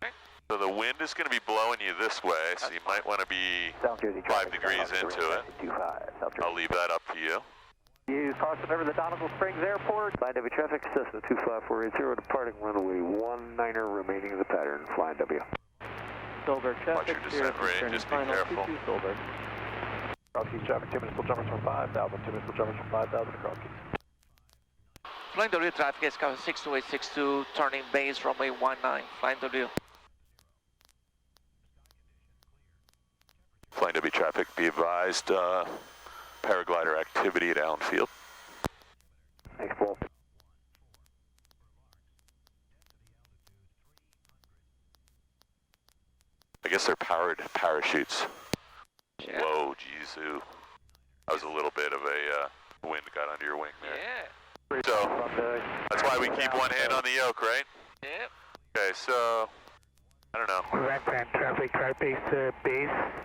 Speaker 3: Okay.
Speaker 2: So the wind is going to be blowing you this way, so you might want to be 5 degrees into it. I'll leave that up to you.
Speaker 9: You crossing over the Donegal Springs Airport.
Speaker 6: Flying W traffic, Cessna 25480, departing runway 19er, remaining the pattern, flying W.
Speaker 10: Silver,
Speaker 2: Watch
Speaker 10: traffic,
Speaker 2: your descent rate, just be careful.
Speaker 10: 22 Silver.
Speaker 11: Cross Keys traffic, 2 minutes jumpers from 5,000, 2 minutes jumpers from 5,000 across Keys.
Speaker 3: Flying W traffic, Skyhawk 62862, turning base runway 19, flying W.
Speaker 2: Flying W traffic, be advised, paraglider activity at Allen Field.
Speaker 6: Thanks, Paul.
Speaker 2: I guess they're powered parachutes.
Speaker 3: Yeah.
Speaker 2: Whoa, Jesus. That was a little bit of a wind got under your wing there.
Speaker 3: Yeah.
Speaker 2: So, that's why we keep one hand on the yoke, right?
Speaker 3: Yep.
Speaker 2: Okay, so, I don't know.
Speaker 12: Left hand traffic, right base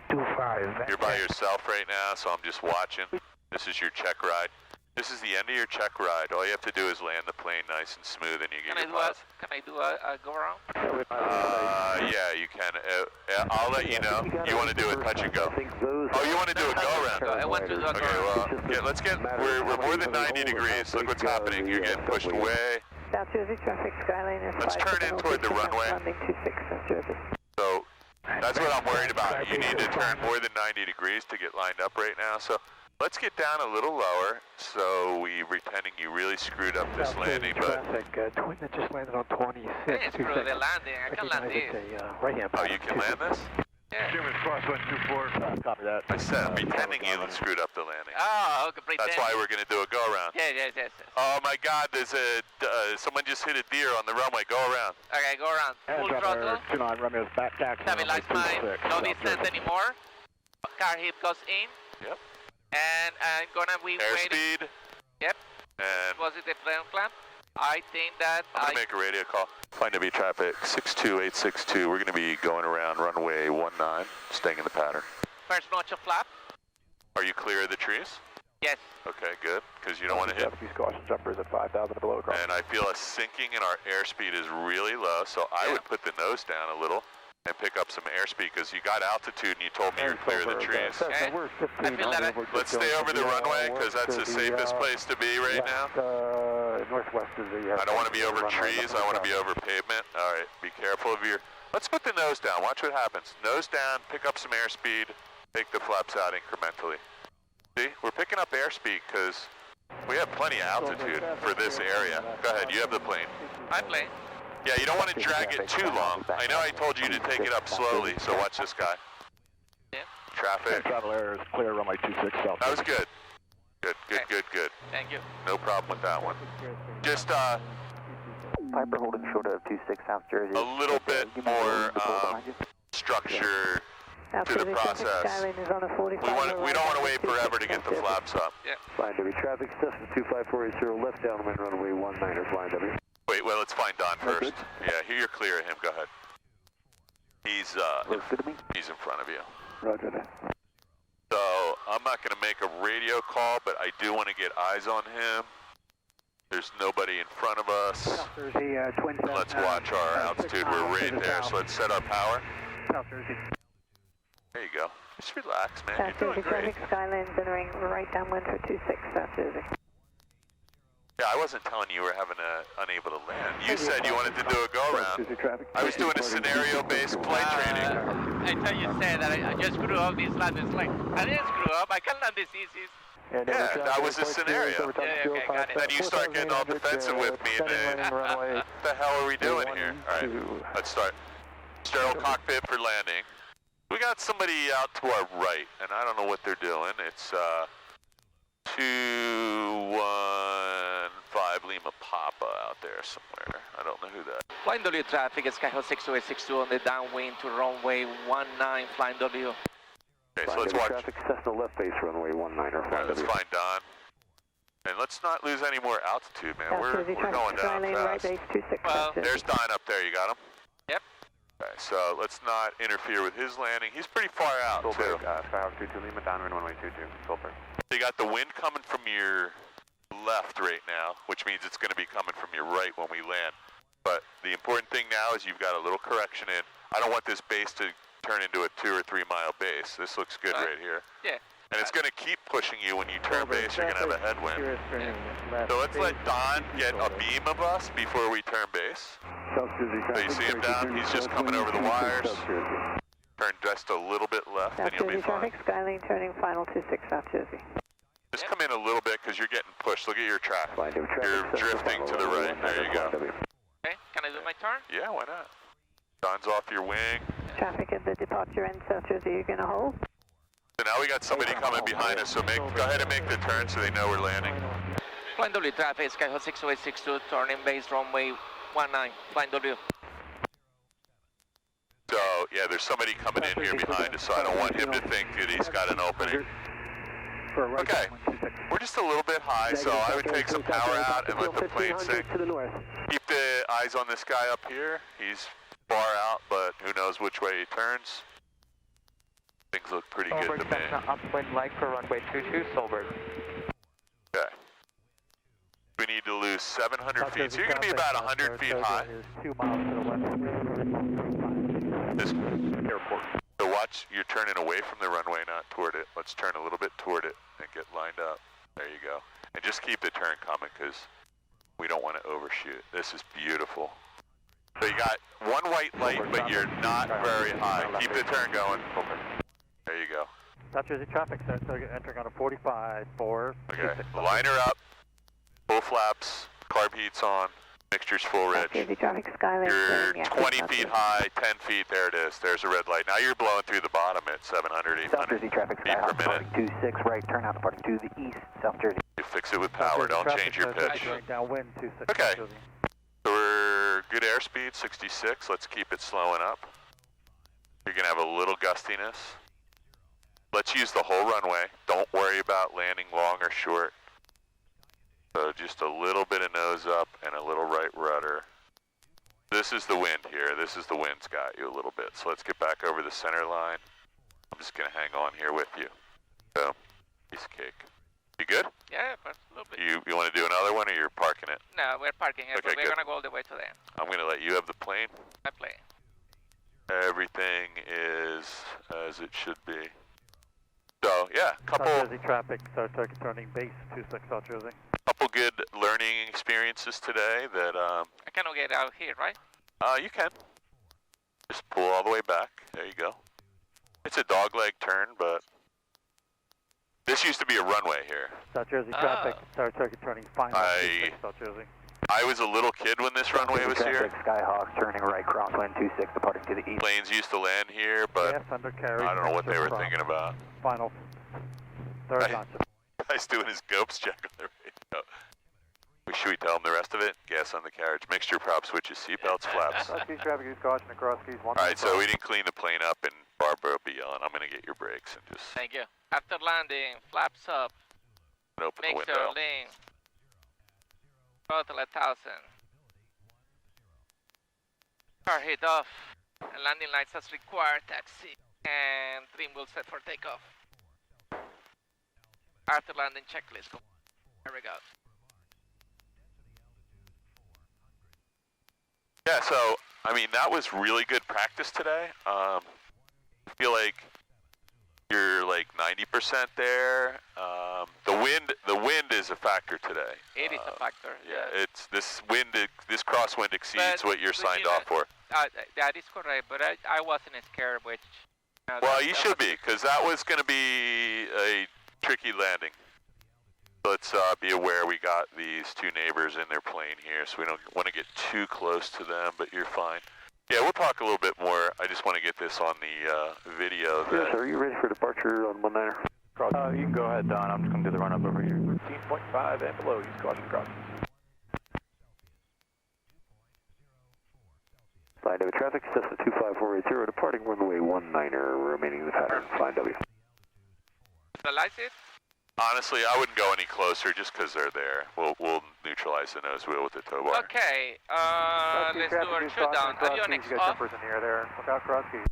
Speaker 12: 25.
Speaker 2: You're by yourself right now, so I'm just watching. This is your check ride. This is the end of your check ride. All you have to do is land the plane nice and smooth, and you get your miles.
Speaker 3: Can I do a go around?
Speaker 2: Yeah, you can. I'll let you know. You want to do a touch and go? Oh, you want to do a go around?
Speaker 3: I want to do a go around.
Speaker 2: Okay, well, let's get. We're more than 90 degrees. Look what's happening. You're getting pushed away.
Speaker 1: South Jersey traffic, Skyline is
Speaker 2: Let's turn in toward the runway.
Speaker 1: Landing 26, South Jersey.
Speaker 2: So that's what I'm worried about. You need to turn more than 90 degrees to get lined up right now. So let's get down a little lower. So we pretending you really screwed up this landing, but
Speaker 9: Twin that just landed on 26.
Speaker 3: Hey, screw the landing. I can land this.
Speaker 9: Right hand.
Speaker 2: oh, you can land this?
Speaker 3: Yeah.
Speaker 11: German crosswind 24. Copy that.
Speaker 2: I said, I'm pretending you screwed up the landing.
Speaker 3: Oh, okay, pretend.
Speaker 2: That's why we're going to do a go-around.
Speaker 3: Yes.
Speaker 2: Oh my God, there's a, someone just hit a deer on the runway. Go around.
Speaker 3: Okay, go around. Full throttle.
Speaker 11: 29 Romeo's back taxi.
Speaker 3: Stabilize mine. No descent anymore. Car hip goes in.
Speaker 2: Yep.
Speaker 3: And I'm gonna be waiting.
Speaker 2: Airspeed.
Speaker 3: Yep.
Speaker 2: And
Speaker 3: Positive front clamp. I think that
Speaker 2: I'm going to make a radio call. Find W traffic 62862. We're going to be going around runway 19, staying in the pattern.
Speaker 3: First notch of flap.
Speaker 2: Are you clear of the trees?
Speaker 3: Yes.
Speaker 2: Okay, good, because you don't want to hit.
Speaker 11: East caution jumpers at 5,000 below across.
Speaker 2: And I feel a sinking and our airspeed is really low, so I would put the nose down a little and pick up some airspeed, because you got altitude and you told me you're clear of the trees.
Speaker 3: Okay. I feel that
Speaker 2: Let's stay over the runway, because that's the safest place to be right now.
Speaker 11: Northwest of the...
Speaker 2: I don't want to be over trees, I want to be over pavement. All right, be careful of your... Let's put the nose down, watch what happens. Nose down, pick up some airspeed, take the flaps out incrementally. See, we're picking up airspeed because we have plenty of altitude for this area. Go ahead, you have the plane.
Speaker 3: I plane.
Speaker 2: Yeah, you don't want to drag it too long. I know I told you to take it up slowly, so watch this guy.
Speaker 3: Yeah.
Speaker 2: Traffic.
Speaker 11: Travel air is clear, runway 26 south.
Speaker 2: That was good. Good.
Speaker 3: Thank you.
Speaker 2: No problem with that one. Just
Speaker 10: Piper holding short of 26 South Jersey.
Speaker 2: a little bit more structure to the process. We don't want to wait forever to get the flaps up.
Speaker 3: Yeah.
Speaker 6: Flying W traffic, Cessna 25480 left downwind runway 19er, flying W.
Speaker 2: Wait, well, let's find Don first. Yeah, here you're clear of him. Go ahead. He's in front of you.
Speaker 6: Roger that.
Speaker 2: So I'm not going to make a radio call, but I do want to get eyes on him. There's nobody in front of us. Let's watch our altitude. We're right there, so let's set our power. There you go. Just relax, man. You're doing great.
Speaker 13: Skyline's entering right downwind for 26 South Jersey.
Speaker 2: Yeah, I wasn't telling you we're unable to land. You said you wanted to do a go-around. I was doing a scenario-based flight training.
Speaker 3: I thought you said that I just screw up this land. It's like, I didn't screw up. I can land this easy.
Speaker 2: Yeah, that was a scenario.
Speaker 3: Yeah, okay, got it.
Speaker 2: Then you start getting all defensive with me, and what the hell are we doing here? All right, let's start. Sterile cockpit for landing. We got somebody out to our right, and I don't know what they're doing. It's 215 Lima Papa out there somewhere. I don't know who that is.
Speaker 3: Flying W traffic, Skyhawk 62862 on the downwind to runway 19, flying W.
Speaker 2: Okay, so let's watch.
Speaker 6: Traffic, Cessna left base, runway 19er, flying
Speaker 2: Let's
Speaker 6: W.
Speaker 2: find Don. And let's not lose any more altitude, man. We're going down fast.
Speaker 3: Well,
Speaker 2: there's Don up there. You got him?
Speaker 3: Yep.
Speaker 2: Okay, so let's not interfere with his landing. He's pretty far out, too.
Speaker 10: Skyhawk 22 Lima, downwind runway 22, Goldberg.
Speaker 2: So you got the wind coming from your left right now, which means it's going to be coming from your right when we land. But the important thing now is you've got a little correction in. I don't want this base to turn into a 2 or 3 mile base. This looks good right here.
Speaker 3: Yeah.
Speaker 2: And it's going to keep pushing you when you turn base. You're going to have a headwind. So let's let Don get a beam of us before we turn base. So you see him down? He's just coming over the wires. Turn just a little bit left and you'll be fine.
Speaker 13: Skyline turning final 26 South Jersey.
Speaker 2: Just come in a little bit because you're getting pushed. Look at your track. You're drifting to the right. There you go.
Speaker 3: Okay, can I do my turn?
Speaker 2: Yeah, why not? Don's off your wing.
Speaker 13: Traffic at the departure end South Jersey, you're going to hold?
Speaker 2: So now we got somebody coming behind us, so go ahead and make the turn so they know we're landing.
Speaker 3: Flying W traffic, Skyhawk 62862, turning base runway 19, flying W.
Speaker 2: So, yeah, there's somebody coming in here behind us, so I don't want him to think that he's got an opening. Okay, we're just a little bit high, so I would take some power out and let the plane sink. Keep the eyes on this guy up here. He's far out, but who knows which way he turns. Things look pretty good to me.
Speaker 10: Upwind light for runway 22, Solberg.
Speaker 2: Okay. We need to lose 700 feet, so you're going to be about 100 feet high.
Speaker 9: 2 miles to the west.
Speaker 2: This airport. So watch, you're turning away from the runway, not toward it. Let's turn a little bit toward it and get lined up. There you go. And just keep the turn coming because we don't want to overshoot. This is beautiful. So you got one white light, but you're not very high. Keep the turn going. There you go.
Speaker 9: South Jersey traffic, entering on a 45 4.
Speaker 2: Okay, line her up. Full flaps. Carb heat's on. Mixture's full, Rich. You're 20 feet high, 10 feet, there it is. There's a red light. Now you're blowing through the bottom at 700, 800
Speaker 9: South Jersey traffic,
Speaker 2: feet per minute.
Speaker 9: 26 right, turn out departing to the east, South Jersey.
Speaker 2: You fix it with power, don't change your pitch.
Speaker 9: Downwind, 26
Speaker 2: Okay,
Speaker 9: South Jersey.
Speaker 2: so we're good airspeed, 66. Let's keep it slowing up. You're gonna have a little gustiness. Let's use the whole runway. Don't worry about landing long or short. So just a little bit of nose up and a little right rudder. This is the wind here. This is the wind's got you a little bit. So let's get back over the center line. I'm just gonna hang on here with you. So, piece of cake. You good?
Speaker 3: Yeah, but a little bit.
Speaker 2: You want to do another one or you're parking it?
Speaker 3: No, we're parking it,
Speaker 2: Okay,
Speaker 3: but we're
Speaker 2: good.
Speaker 3: gonna go all the way to there.
Speaker 2: I'm gonna let you have the plane.
Speaker 3: I play.
Speaker 2: Everything is as it should be. So yeah,
Speaker 9: South Jersey traffic, South Turkey turning base, 26 South Jersey.
Speaker 2: Couple good learning experiences today that
Speaker 3: I cannot get out here, right?
Speaker 2: you can. Just pull all the way back. There you go. It's a dogleg turn, but this used to be a runway here.
Speaker 9: South Jersey traffic, South Turkey turning final, 26 South Jersey.
Speaker 2: I was a little kid when this runway was here.
Speaker 9: Skyhawk turning right, crosswind 26, departing to the east.
Speaker 2: Planes used to land here, but
Speaker 9: Yes, undercarriage.
Speaker 2: I don't know what they were thinking about.
Speaker 9: Final, third launch.
Speaker 2: Guy's doing his GOPS check on the radio. Should we tell him the rest of it? Gas on the carriage, mixture, prop switches, seatbelts, flaps.
Speaker 4: Keys traffic, use caution across keys.
Speaker 2: Alright, so we didn't clean the plane up and Barbara will be yelling, I'm going to get your brakes and just
Speaker 3: Thank you. After landing, flaps up,
Speaker 2: open the
Speaker 3: mixer,
Speaker 2: window.
Speaker 3: lean, throttle 1,000. Car hit off, and landing lights as required, taxi, and trim wheel set for takeoff. After landing checklist, there we go.
Speaker 2: Yeah, so, I mean, that was really good practice today. I feel like you're like 90% there. The wind is a factor today.
Speaker 3: It is a factor.
Speaker 2: Yeah, it's this crosswind exceeds what you're signed off for.
Speaker 3: That is correct, but I wasn't scared, which...
Speaker 2: Well, you should be, because that was going to be a tricky landing. Let's be aware we got these two neighbors in their plane here, so we don't want to get too close to them, but you're fine. Yeah, we'll talk a little bit more. I just want to get this on the video.
Speaker 6: Yes, sir. Are you ready for departure on 19er?
Speaker 10: You can go ahead, Don. I'm just going to do the run-up over here.
Speaker 11: 15.5 and below, use caution cross.
Speaker 6: Flying W traffic, Cessna 25480, departing runway 19er, remaining in the pattern. Flying W.
Speaker 3: Neutralize it?
Speaker 2: Honestly, I wouldn't go any closer just because they're there. We'll neutralize the nose wheel with the tow bar.
Speaker 3: Okay, let's do our shoot down. Avionics
Speaker 4: You got
Speaker 3: off.
Speaker 4: jumpers in the air there. Look out, cross keys.